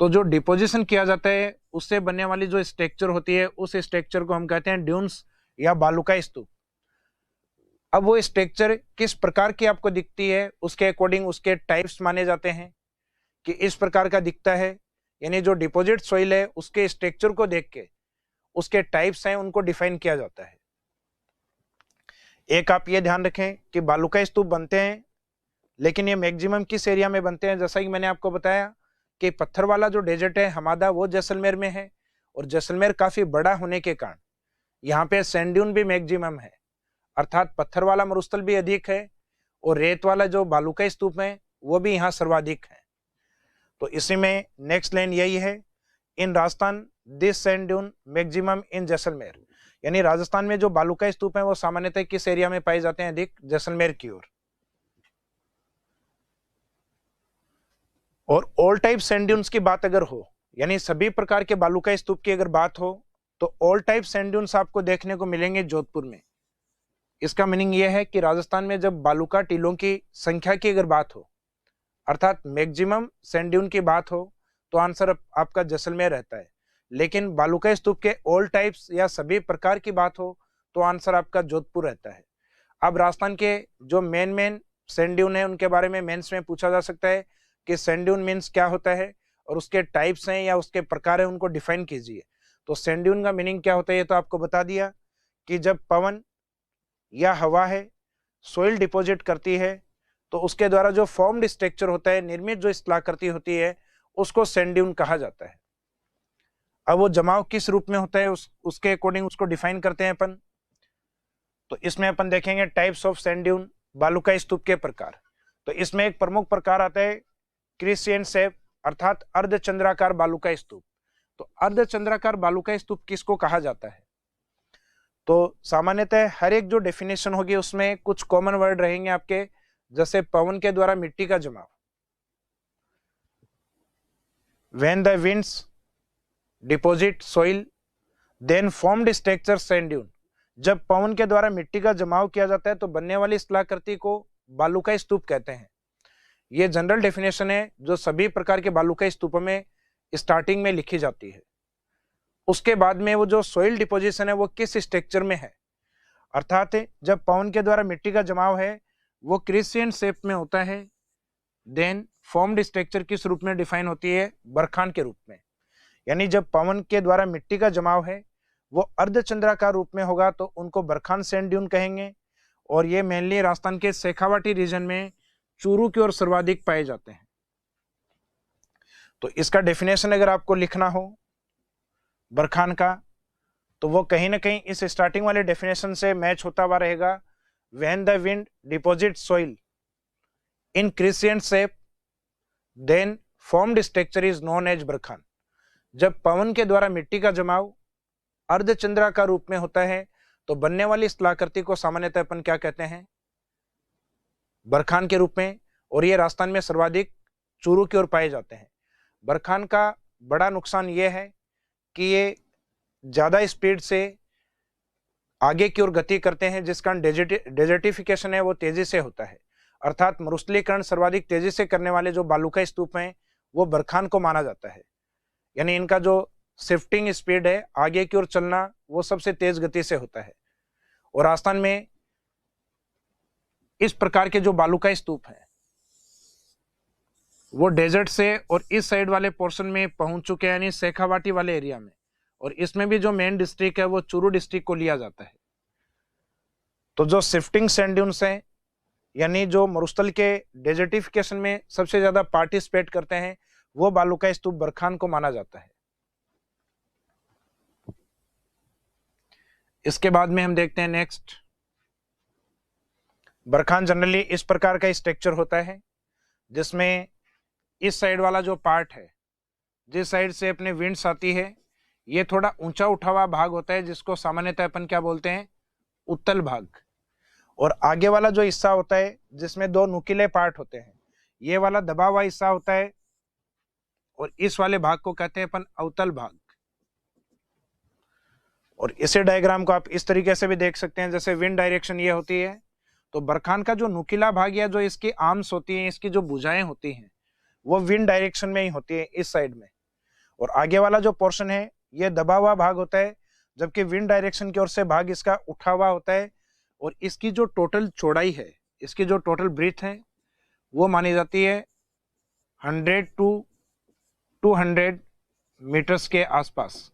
तो जो डिपोजिशन किया जाता है उससे बनने वाली जो स्ट्रक्चर होती है उस स्ट्रक्चर को हम कहते हैं ड्यून्स या बालुकाई स्तूप। अब वो स्ट्रक्चर किस प्रकार की आपको दिखती है उसके अकॉर्डिंग उसके टाइप्स माने जाते हैं कि इस प्रकार का दिखता है, यानी जो डिपॉजिट सोइल है उसके स्ट्रक्चर को देख के उसके टाइप्स हैं उनको डिफाइन किया जाता है। एक आप ये ध्यान रखें कि बालुकाई स्तूप बनते हैं, लेकिन ये मैक्सिमम किस एरिया में बनते हैं, जैसा कि मैंने आपको बताया कि पत्थर वाला जो डेजर्ट है हमादा वो जैसलमेर में है, और जैसलमेर काफी बड़ा होने के कारण यहाँ पे सैंड ड्यून भी मैक्सिमम है, अर्थात पत्थर वाला मरुस्थल भी अधिक है, और रेत वाला जो बालुकाई स्तूप है वो भी यहाँ सर्वाधिक है। तो इसी में नेक्स्ट लाइन यही है, in Rajasthan this sand dune maximum in Jaisalmer, यानी राजस्थान में जो बालू का स्तूप है वो सामान्यतः किस एरिया में पाए जाते हैं अधिक, जैसलमेर की ओर। और ऑल टाइप सैंड ड्यून्स की बात अगर हो, यानी सभी प्रकार के बालू का स्तूप की अगर बात हो, तो ऑल टाइप सैंड ड्यून्स आपको देखने को मिलेंगे जोधपुर में। इसका मीनिंग यह है कि राजस्थान में जब बालू का टीलों की संख्या की अगर बात हो, अर्थात मैक्सिमम सैंड ड्यून की बात हो, तो आंसर आपका जैसलमेर रहता है। लेकिन बालू का स्तूप के ऑल टाइप्स या सभी प्रकार की बात हो, तो आंसर आपका जोधपुर रहता है। अब राजस्थान के जो मेन सैंड ड्यून है उनके बारे में मेंस में पूछा जा सकता है कि सैंड ड्यून मीन्स क्या होता है और उसके टाइप्स हैं या उसके प्रकार हैं, उनको डिफाइन कीजिए। तो सैंड ड्यून का मीनिंग क्या होता है ये तो आपको बता दिया कि जब पवन या हवा है सोइल डिपॉजिट करती है, तो उसके द्वारा जो फॉर्म्ड स्ट्रक्चर होता है, निर्मित जो स्थलाकृति होती है, उसको सैंड ड्यून कहा जाता है। अब वो जमाव किस रूप में होता है उसके अकॉर्डिंग उसको डिफाइन करते हैं अपन। तो इसमें अपन देखेंगे टाइप्स ऑफ सैंड ड्यून, बालू का स्तूप के प्रकार। तो इसमें एक प्रमुख प्रकार आता है क्रिस्चियन शेप, अर्थात अर्धचंद्राकार बालू का स्तूप। तो अर्धचंद्राकार बालू का स्तूप किसको कहा जाता है? तो सामान्यतः हर एक जो डेफिनेशन होगी उसमें कुछ कॉमन वर्ड रहेंगे आपके, जैसे पवन के द्वारा मिट्टी का जमाव, when the winds deposit soil then formed structure sand dune। जब पवन के द्वारा मिट्टी का जमाव किया जाता है तो बनने वाली स्थलाकृति को बालू का स्तूप कहते हैं। ये जनरल डेफिनेशन है जो सभी प्रकार के बालू का स्तूपों में स्टार्टिंग में लिखी जाती है। उसके बाद में वो जो सोइल डिपोजिशन है वो किस स्ट्रक्चर में है, अर्थात जब पवन के द्वारा मिट्टी का जमाव है वो क्रिस्चियन शेप में होता है, देन फॉर्म्ड स्ट्रक्चर किस रूप में डिफाइन होती है, बरखान के रूप में। यानी जब पवन के द्वारा मिट्टी का जमाव है वो अर्धचंद्राकार रूप में होगा तो उनको बरखान सैंड ड्यून कहेंगे। और ये मेनली राजस्थान के शेखावाटी रीजन में चूरू की ओर सर्वाधिक पाए जाते हैं। तो इसका डेफिनेशन अगर आपको लिखना हो बरखान का, तो वो कहीं ना कहीं इस स्टार्टिंग वाले डेफिनेशन से मैच होता हुआ रहेगा। When the wind deposits soil in crescent shape, then formed structure is known as barchan. जब पवन के द्वारा मिट्टी का जमाव अर्धचंद्राकार रूप में होता है तो बनने वाली स्थलाकृति को सामान्यतः अपन क्या कहते हैं, बरखान के रूप में। और ये राजस्थान में सर्वाधिक चूरू की ओर पाए जाते हैं। बरखान का बड़ा नुकसान ये है कि ये ज्यादा स्पीड से आगे की ओर गति करते हैं, जिसका डेजर्टिफिकेशन है वो तेजी से होता है, अर्थात मरुस्थलीकरण सर्वाधिक तेजी से करने वाले जो बालू का स्तूप हैं वो बरखान को माना जाता है। यानी इनका जो शिफ्टिंग स्पीड है, आगे की ओर चलना, वो सबसे तेज गति से होता है। और राजस्थान में इस प्रकार के जो बालू का स्तूप है वो डेजर्ट से और इस साइड वाले पोर्शन में पहुंच चुके हैं, यानी शेखावाटी वाले एरिया में। और इसमें भी जो मेन डिस्ट्रिक्ट है वो चूरू डिस्ट्रिक्ट को लिया जाता है। तो जो शिफ्टिंग सैंड ड्यून्स हैं, यानी जो मरुस्थल के डेजर्टिफिकेशन में सबसे ज्यादा पार्टिसिपेट करते हैं, वो बालू का स्तूप बरखान को माना जाता है। इसके बाद में हम देखते हैं नेक्स्ट, बरखान जनरली इस प्रकार का स्ट्रक्चर होता है जिसमें इस साइड वाला जो पार्ट है, जिस साइड से अपने विंड्स आती है, ये थोड़ा ऊंचा उठा हुआ भाग होता है जिसको सामान्यतः अपन क्या बोलते हैं, उत्तल भाग। और आगे वाला जो हिस्सा होता है जिसमें दो नुकीले पार्ट होते हैं, ये वाला दबा हुआ हिस्सा होता है और इस वाले भाग को कहते हैं अपन अवतल भाग। और इसे डायग्राम को आप इस तरीके से भी देख सकते हैं, जैसे विंड डायरेक्शन ये होती है, तो बरखान का जो नुकीला भाग या जो इसकी आर्म्स होती हैं, इसकी जो भुजाएं होती हैं, वो विंड डायरेक्शन में ही होती है इस साइड में। और आगे वाला जो पोर्शन है ये दबा हुआ भाग होता है, जबकि विंड डायरेक्शन की ओर से भाग इसका उठा हुआ होता है। और इसकी जो टोटल चौड़ाई है, इसकी जो टोटल ब्रीथ है, वो मानी जाती है 100 to 200 मीटर्स के आसपास।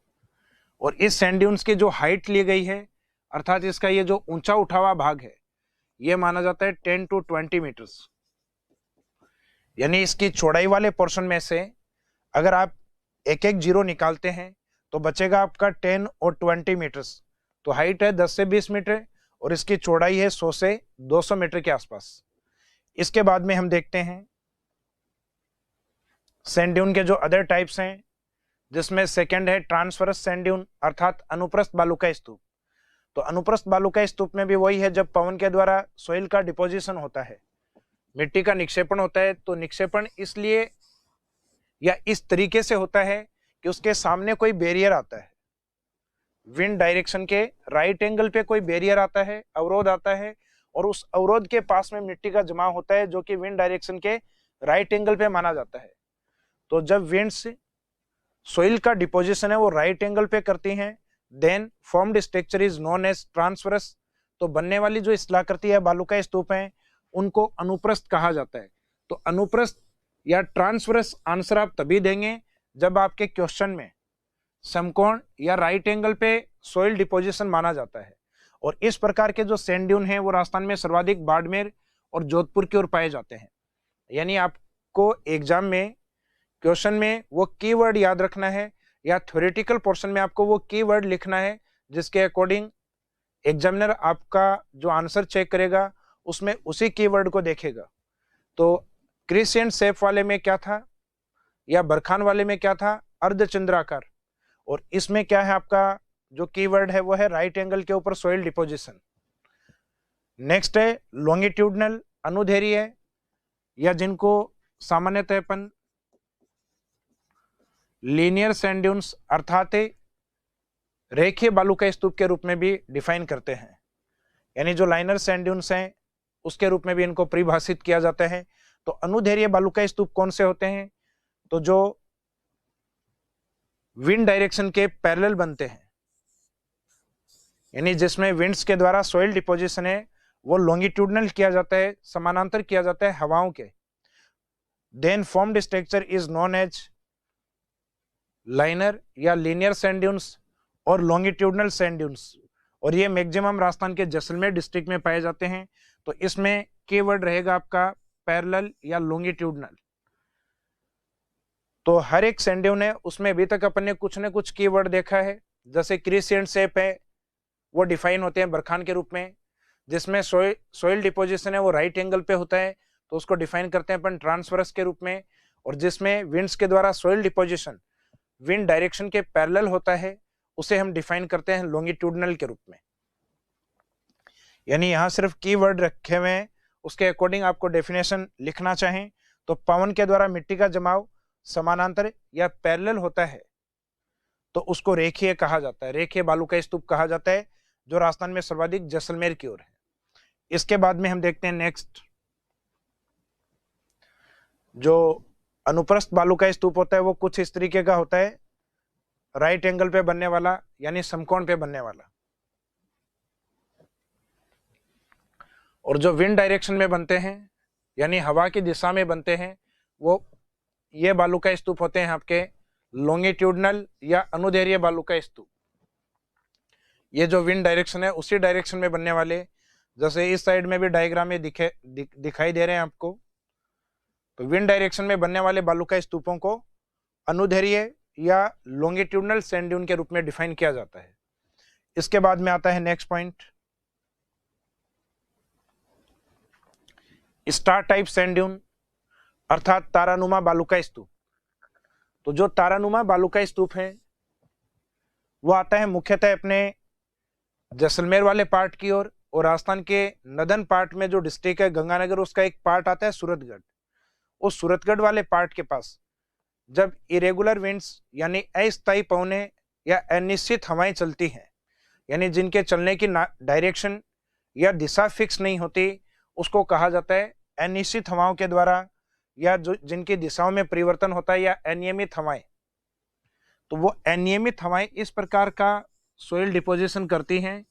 और इस सैंड ड्यून्स की जो हाइट ली गई है, अर्थात इसका ये जो ऊंचा उठा हुआ भाग है, ये माना जाता है 10 to 20 मीटर्स। यानी इसकी चौड़ाई वाले पोर्शन में से अगर आप एक एक जीरो निकालते हैं तो बचेगा आपका 10 और 20 मीटर्स। तो हाइट है 10 से 20 मीटर और इसकी चौड़ाई है 100 से 200 मीटर के आसपास। इसके बाद में हम देखते हैं सैंड ड्यून के जो अदर टाइप्स हैं, जिसमें सेकंड है ट्रांसवर्स सैंड ड्यून अर्थात अनुप्रस्थ बालू का स्तूप। तो अनुप्रस्थ बालू का स्तूप में भी वही है, जब पवन के द्वारा सोइल का डिपोजिशन होता है, मिट्टी का निक्षेपण होता है, तो निक्षेपण इसलिए या इस तरीके से होता है कि उसके सामने कोई बैरियर आता है, विंड डायरेक्शन के राइट एंगल पे कोई बैरियर आता है, अवरोध आता है, और उस अवरोध के पास में मिट्टी का जमाव होता है जो कि विंड डायरेक्शन के राइट एंगल पे माना जाता है। तो जब विंड से सोइल का डिपोजिशन है वो राइट एंगल पे करती हैं, then formed structure is known as transverse. तो बनने वाली जो स्थलाकृति है बालू का स्तूप है उनको अनुप्रस्थ कहा जाता है। तो अनुप्रस्थ या ट्रांसवर्स आंसर आप तभी देंगे जब आपके क्वेश्चन में समकोण या राइट एंगल पे सोइल डिपोजिशन माना जाता है। और इस प्रकार के जो सैंड ड्यून हैं वो राजस्थान में सर्वाधिक बाड़मेर और जोधपुर की ओर पाए जाते हैं। यानी आपको एग्जाम में क्वेश्चन में वो कीवर्ड याद रखना है या थ्योरेटिकल पोर्शन में आपको वो कीवर्ड लिखना है जिसके अकॉर्डिंग एग्जामिनर आपका जो आंसर चेक करेगा उसमें उसी कीवर्ड को देखेगा। तो क्रिसेंट शेप वाले में क्या था या बरखान वाले में क्या था, अर्धचंद्राकार, और इसमें क्या है आपका जो कीवर्ड है वो है राइट एंगल के ऊपर सोइल डिपोजिशन। नेक्स्ट है लॉन्गिट्यूडनल अनुदैर्घ्य या जिनको सामान्यतः अपन लीनियर सैंड ड्यून्स अर्थात रेखीय बालू का स्तूप के रूप में भी डिफाइन करते हैं। यानी जो लाइनर सैंड ड्यून्स हैं उसके रूप में भी इनको परिभाषित किया जाता है। तो अनुदैर्घ्य बालू का स्तूप कौन से होते हैं, तो जो विंड डायरेक्शन के पैरेलल बनते हैं, यानी जिसमें विंड्स के द्वारा सोइल डिपोजिशन है वो लॉन्गिट्यूडनल किया जाता है, समानांतर किया जाता है हवाओं के। Then formed structure is known as liner या लीनियर सैंड ड्यून्स और लॉन्गिट्यूडनल सैंड ड्यून्स, और ये मैक्सिमम राजस्थान के जैसलमेर डिस्ट्रिक्ट में पाए जाते हैं। तो इसमें कीवर्ड रहेगा आपका पैरेलल या लॉन्गिट्यूडनल। तो हर एक सैंड ड्यून है उसमें अभी तक अपन ने कुछ न कुछ कीवर्ड देखा है, जैसे क्रिसेंट शेप है वो डिफाइन होते हैं बरखान के रूप में, जिसमें सोइल डिपोजिशन है वो राइट एंगल पे होता है तो उसको डिफाइन करते हैं अपन ट्रांसवर्स के रूप में, और जिसमें विंड्स के द्वारा सोइल डिपोजिशन विंड डायरेक्शन के पैरेलल होता है उसे हम डिफाइन करते हैं लॉन्गिट्यूडनल के रूप में। यानी यहाँ सिर्फ कीवर्ड रखे हुए हैं, उसके अकॉर्डिंग आपको डेफिनेशन लिखना चाहें तो पवन के द्वारा मिट्टी का जमाव समानांतर या पैरेलल होता है तो उसको रेखीय कहा जाता है, रेखीय बालू का स्तूप कहा जाता है, जो राजस्थान में सर्वाधिक जैसलमेर की ओर है। इसके बाद में हम देखते हैं नेक्स्ट, जो अनुप्रस्थ बालू का स्तूप होता है वो कुछ इस तरीके का होता है, राइट एंगल पे बनने वाला यानी समकोण पे बनने वाला, और जो विंड डायरेक्शन में बनते हैं यानी हवा की दिशा में बनते हैं वो ये बालू का स्तूप होते हैं आपके लॉन्गिट्यूडनल या अनुदैर्घ्य बालू का स्तूप। ये जो विंड डायरेक्शन है उसी डायरेक्शन में बनने वाले, जैसे इस साइड में भी डायग्राम में दिखाई दे रहे हैं आपको, तो विंड डायरेक्शन में बनने वाले बालू का स्तूपों को अनुदैर्घ्य या लॉन्गिट्यूडनल सैंड ड्यून के रूप में डिफाइन किया जाता है। इसके बाद में आता है next point, star type sand dune अर्थात तारानुमा बालू का स्तूप। तो जो तारानुमा बालू का स्तूप है वो आता है मुख्यतः अपने जैसलमेर वाले पार्ट की ओर, और राजस्थान के नदन पार्ट में जो डिस्ट्रिक्ट है गंगानगर उसका एक पार्ट आता है सूरतगढ़। उस सूरतगढ़ वाले पार्ट के पास जब इरेगुलर विंड्स यानी अस्थायी पवनें या अनिश्चित हवाएं चलती हैं, यानी जिनके चलने की डायरेक्शन या दिशा फिक्स नहीं होती, उसको कहा जाता है अनिश्चित हवाओं के द्वारा, या जो जिनकी दिशाओं में परिवर्तन होता है, या अनियमित हवाएं। तो वो अनियमित हवाएं इस प्रकार का सोइल डिपोजिशन करती हैं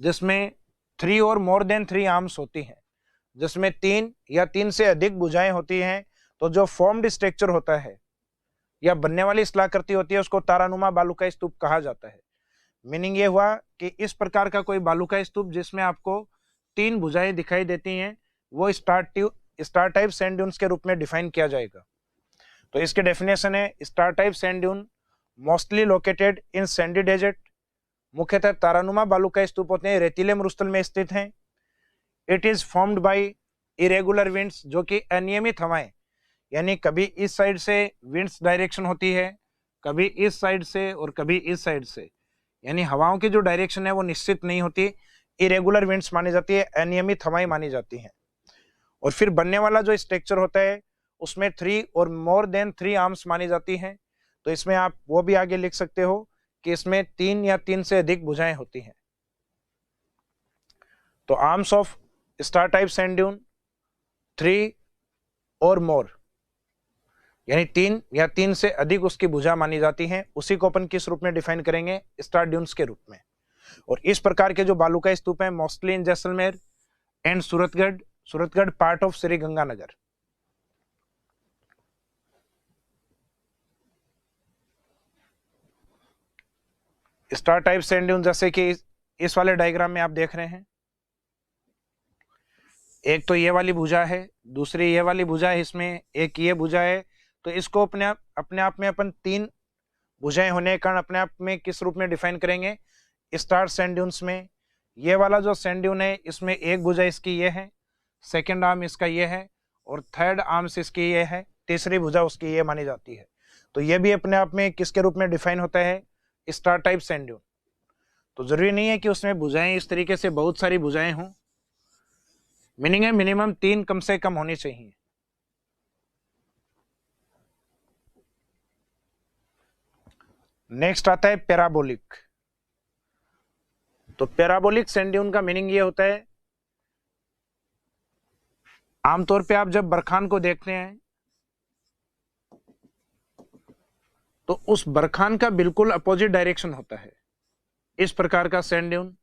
जिसमें 3 और मोर देन 3 आर्म्स होती हैं, जिसमें 3 या 3 से अधिक भुजाएं होती हैं। तो जो फॉर्म्ड स्ट्रक्चर होता है या बनने वाली स्थलाकृति होती है उसको तारानुमा बालू का स्तूप कहा जाता है। मीनिंग ये हुआ कि इस प्रकार का कोई बालू का स्तूप जिसमें आपको 3 भुजाएं दिखाई देती हैं वो स्टार टाइप सैंड ड्यून्स के रूप में डिफाइन किया जाएगा। तो इसके डेफिनेशन है, star type sand dune mostly located in sandy desert, मुख्यतः तारानुमा बालू का स्तूप होते हैं रेतीले मरुस्थल में स्थित हैं। It is formed by irregular winds, जो कि अनियमित हवाएं यानी कभी इस साइड से विंड्स डायरेक्शन होती है, कभी इस साइड से और कभी इस साइड से, यानी हवाओं की जो डायरेक्शन है वो निश्चित नहीं होती, इरेगुलर विंड्स मानी जाती है, अनियमित हवाएं मानी जाती हैं। और फिर बनने वाला जो स्ट्रक्चर होता है उसमें 3 और मोर देन 3 आर्म्स मानी जाती हैं। तो इसमें आप वो भी आगे लिख सकते हो कि इसमें 3 या 3 से अधिक भुजाएं होती हैं। तो arms of star type sand dune 3 और मोर, यानी 3 या 3 से अधिक उसकी भुजा मानी जाती हैं। उसी को अपन किस रूप में डिफाइन करेंगे? स्टार ड्यून्स के रूप में। और इस प्रकार के जो बालू स्तूप हैं mostly in Jaisalmer and Suratgarh part of Shri Ganganagar. Star type sand dune जैसे कि इस वाले डायग्राम में आप देख रहे हैं, एक तो ये वाली भुजा है, दूसरी ये वाली भुजा है, इसमें एक ये भुजा है। तो इसको अपने आप में अपन 3 भुजाएं होने के कारण अपने आप में किस रूप में डिफाइन करेंगे? स्टार सैंड ड्यून्स में। ये वाला जो सैंड ड्यून है इसमें एक भुजा इसकी ये है, सेकेंड आर्म इसका ये है और थर्ड आर्म्स इसकी ये है, तीसरी भुजा उसकी ये मानी जाती है। तो ये भी अपने आप में किसके रूप में डिफाइन होता है? Star type sand dune. तो जरूरी नहीं है कि उसमें भुजाएं इस तरीके से बहुत सारी भुजाएं हों, मीनिंग है मिनिमम 3 कम से कम होनी चाहिए। नेक्स्ट आता है पैराबोलिक। तो पैराबोलिक सैंड ड्यून का मीनिंग ये होता है, आमतौर पे आप जब बरखान को देखते हैं तो उस बरखान का बिल्कुल अपोजिट डायरेक्शन होता है इस प्रकार का सैंड ड्यून।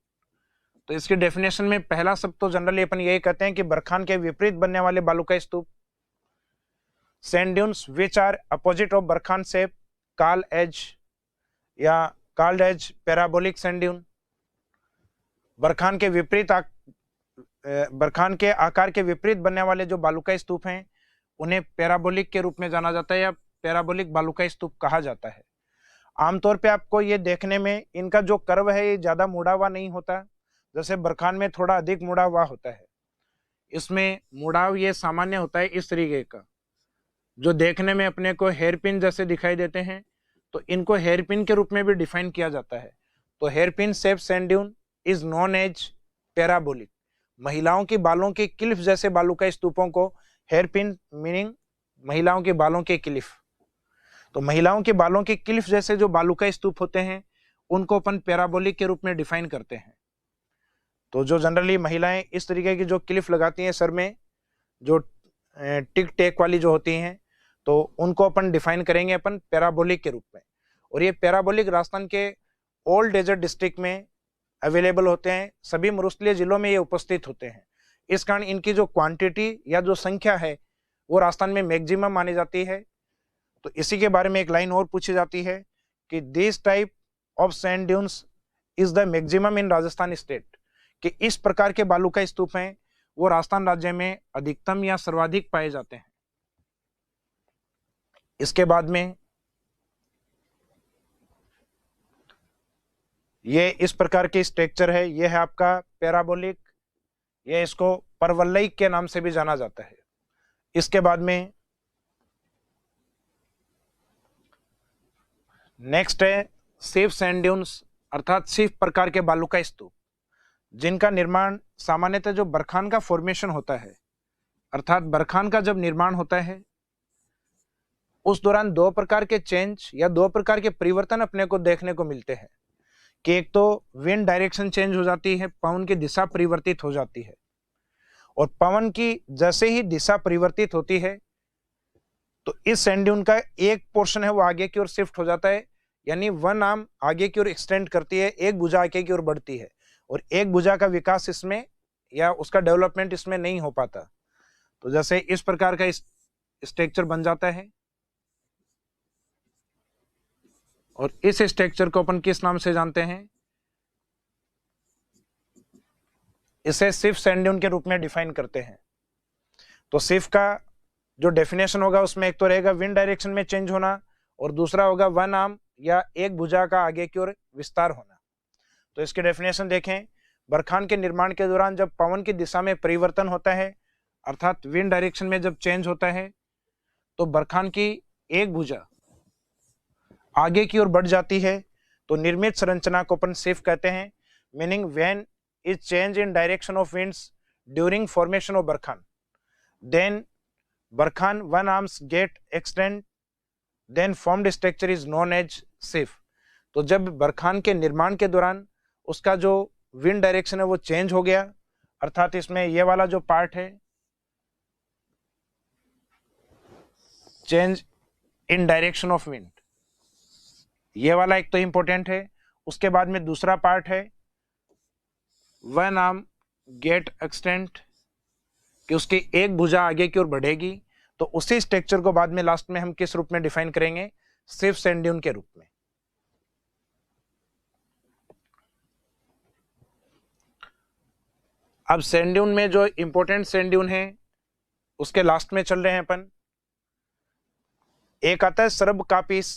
तो इसकी डेफिनेशन में पहला सब तो जनरली अपन यही कहते हैं कि बरखान के विपरीत बनने वाले बालू का स्तूप, sand dunes which are opposite of barchan shape called as parabolic sand dune. बरखान के आकार के विपरीत बनने वाले जो बालू का स्तूप हैं उन्हें पैराबोलिक के रूप में जाना जाता है या पैराबोलिक बालू का स्तूप कहा जाता है। आमतौर पे आपको ये देखने में इनका जो कर्व है ये ज्यादा मुड़ा हुआ नहीं होता, जैसे बरखान में थोड़ा अधिक मुड़ा हुआ होता है। इसमें मुड़ाव ये सामान्य होता है इस तरीके का, जो देखने में अपने को हेयरपिन जैसे दिखाई देते हैं, तो इनको हेयरपिन के रूप में भी डिफाइन किया जाता है। तो hairpin shape sand dune is known as parabolic. महिलाओं की बालों के क्लिफ जैसे बालू का स्तूपों को हेयरपिन मीनिंग महिलाओं के बालों के क्लिफ, तो महिलाओं के बालों के क्लिफ जैसे जो बालू का स्तूप होते हैं उनको अपन पैराबोलिक के रूप में डिफाइन करते हैं। तो जो जनरली महिलाएं इस तरीके की जो क्लिफ लगाती हैं सर में, जो टिक टेक वाली जो होती हैं, तो उनको अपन डिफाइन करेंगे अपन पैराबोलिक के रूप में। और ये पैराबोलिक राजस्थान के ऑल डेजर्ट डिस्ट्रिक्ट में अवेलेबल होते हैं, सभी मरुस्थलीय जिलों में ये उपस्थित होते हैं। इस कारण इनकी जो क्वांटिटी या जो संख्या है वो राजस्थान में मैक्सिमम मानी जाती है। तो इसी के बारे में एक लाइन और पूछी जाती है कि this type of sand dunes is the maximum in Rajasthan state, कि इस प्रकार के बालू का स्तूप हैं वो राजस्थान राज्य में अधिकतम या सर्वाधिक पाए जाते हैं। इसके बाद में ये इस प्रकार की स्ट्रक्चर है, ये है आपका पैराबोलिक, ये इसको परवलयिक के नाम से भी जाना जाता है। इसके बाद में नेक्स्ट है सिर्फ सैंड ड्यून्स, अर्थात सिर्फ प्रकार के बालू का स्तूप, जिनका निर्माण सामान्यतः जो बरखान का फॉर्मेशन होता है, अर्थात बरखान का जब निर्माण होता है उस दौरान 2 प्रकार के चेंज या 2 प्रकार के परिवर्तन अपने को देखने को मिलते हैं कि एक तो विंड डायरेक्शन चेंज हो जाती है, पवन की दिशा परिवर्तित हो जाती है, और पवन की जैसे ही दिशा परिवर्तित होती है तो इस सैंड ड्यून का एक पोर्शन है वो आगे की ओर शिफ्ट हो जाता है, यानी वन आर्म आगे की ओर एक्सटेंड करती है, एक भुजा आगे की ओर बढ़ती है, और एक भुजा का विकास इसमें या उसका डेवलपमेंट इसमें नहीं हो पाता। तो जैसे इस प्रकार का स्ट्रक्चर बन जाता है, और इस स्ट्रक्चर को अपन किस नाम से जानते हैं? इसे सिर्फ सैंड ड्यून के रूप में डिफाइन करते हैं। तो सिर्फ का जो डेफिनेशन होगा उसमें एक तो रहेगा विंड डायरेक्शन में चेंज होना, और दूसरा होगा वन आर्म या एक भुजा का आगे की ओर विस्तार होना। तो इसकी डेफिनेशन देखें, बरखान के निर्माण के दौरान जब पवन की दिशा में परिवर्तन होता है, अर्थात विंड डायरेक्शन में जब चेंज होता है, तो बरखान की एक भुजा आगे की ओर बढ़ जाती है तो निर्मित संरचना को अपन शिफ्ट कहते हैं, meaning when is change in direction of winds during formation of barchan, then barchan one arms get extend, then formed structure is known as shift. तो जब बरखान के निर्माण के दौरान उसका जो विंड डायरेक्शन है वो चेंज हो गया, अर्थात इसमें ये वाला जो पार्ट है change in direction of wind, ये वाला एक तो इंपॉर्टेंट है। उसके बाद में दूसरा पार्ट है वन आर्म गेट एक्सटेंड, कि उसकी एक भुजा आगे की ओर बढ़ेगी। तो उसी स्ट्रक्चर को बाद में लास्ट में हम किस रूप में डिफाइन करेंगे, शिफ्ट सैंड ड्यून के रूप में। अब सैंड ड्यून में जो इंपॉर्टेंट सैंड ड्यून है उसके लास्ट में चल रहे हैं अपन। एक आता है सरब कापिस,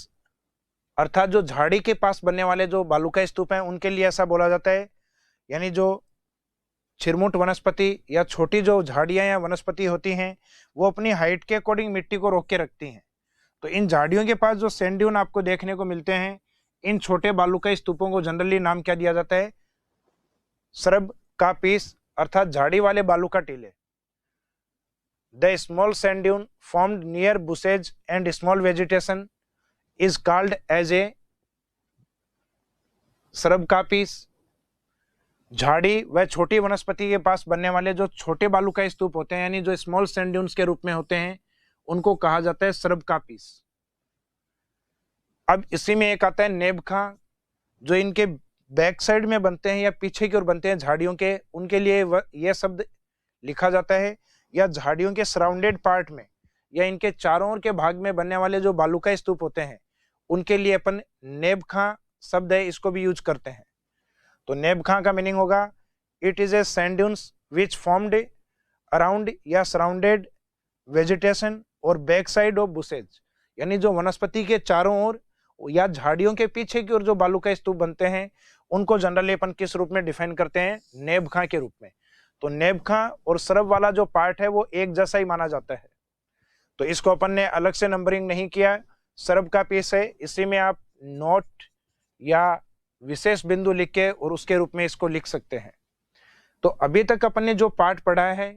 अर्थात जो झाड़ी के पास बनने वाले जो बालू का स्तूप हैं उनके लिए ऐसा बोला जाता है, यानी जो छिरमुट वनस्पति या छोटी जो झाड़ियां या वनस्पति होती हैं वो अपनी हाइट के अकॉर्डिंग मिट्टी को रोक के रखती हैं। तो इन झाड़ियों के पास जो सैंड ड्यून आपको देखने को मिलते हैं, इन छोटे बालू का स्तूपों को जनरली नाम क्या दिया जाता है, सरब का पीस, अर्थात झाड़ी वाले बालू का टीले। The small sand dune formed near bushes and small vegetation is called as a shrub का पीस। झाड़ी व छोटी वनस्पति के पास बनने वाले जो छोटे बालू का स्तूप होते हैं, यानी जो स्मॉल सैंड ड्यून्स के रूप में होते हैं, उनको कहा जाता है सरब का पीस। अब इसी में एक आता है नेबखा, जो इनके बैक साइड में बनते हैं या पीछे की ओर बनते हैं झाड़ियों के, उनके लिए यह शब्द लिखा जाता है। या झाड़ियों के सराउंडेड पार्ट में या इनके चारों ओर के भाग में बनने वाले जो बालू का स्तूप होते हैं उनके लिए अपन नेबखा शब्द है इसको भी यूज करते हैं। तो नेबखा का मीनिंग होगा it is a sand dunes which formed around या सराउंडेड वेजिटेशन और बैक साइड ऑफ बुशेज, यानी जो वनस्पति के चारों ओर या झाड़ियों के पीछे की ओर जो बालू का स्तूप बनते हैं उनको जनरली अपन किस रूप में डिफाइन करते हैं, नेबखा के रूप में। तो नेबखा और सरब वाला जो पार्ट है वो एक जैसा ही माना जाता है, तो इसको अपन ने अलग से नंबरिंग नहीं किया। सरब का पीस है, इसी में आप नोट या विशेष बिंदु लिख के और उसके रूप में इसको लिख सकते हैं। तो अभी तक अपन ने जो पार्ट पढ़ा है,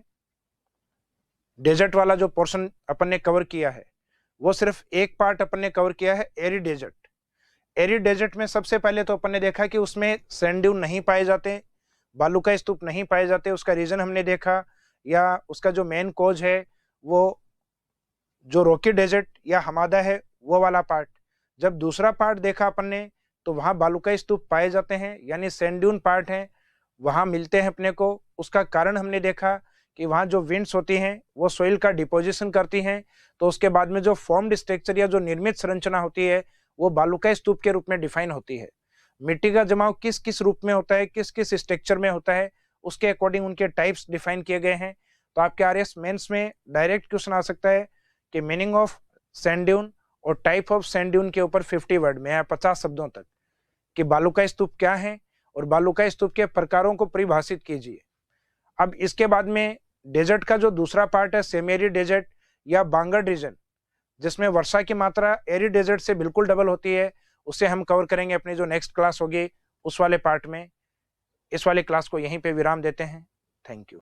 डेजर्ट वाला जो पोर्शन अपन ने कवर किया है, वो सिर्फ एक पार्ट अपन ने कवर किया है, एरिड डेजर्ट। एरिड डेजर्ट में सबसे पहले तो अपन ने देखा कि उसमें सैंड ड्यून नहीं पाए जाते, बालू का स्तूप नहीं पाए जाते। उसका रीजन हमने देखा, या उसका जो मेन कॉज है वो जो रॉकी डेजर्ट या हमादा है वो वाला पार्ट। जब दूसरा पार्ट देखा अपन ने तो वहां बालू का स्तूप पाए जाते हैं, यानी सैंड ड्यून पार्ट है वहां मिलते हैं अपने को। उसका कारण हमने देखा कि वहां जो विंड्स होती हैं वो सोइल का डिपोजिशन करती हैं, तो उसके बाद में जो फॉर्म्ड स्ट्रक्चर या जो निर्मित संरचना होती है वो बालू का स्तूप के रूप में डिफाइन होती है। मिट्टी का जमाव किस किस रूप में होता है, किस किस स्ट्रक्चर में होता है, उसके अकॉर्डिंग उनके टाइप्स डिफाइन किए गए हैं। तो आपके आरएस मेंस में डायरेक्ट क्वेश्चन आ सकता है कि मीनिंग ऑफ सैंड ड्यून और टाइप ऑफ सैंड ड्यून के ऊपर 50 वर्ड में या 50 शब्दों तक कि बालू का स्तूप क्या है और बालू का स्तूप के प्रकारों को परिभाषित कीजिए। अब इसके बाद में डेजर्ट का जो दूसरा पार्ट है, सेमी एरिड डेजर्ट या बांगर्ड रीजन, जिसमें वर्षा की मात्रा एरिड डेजर्ट से बिल्कुल डबल होती है, उसे हम कवर करेंगे अपनी जो नेक्स्ट क्लास होगी उस वाले पार्ट में। इस वाले क्लास को यहीं पे विराम देते हैं। Thank you.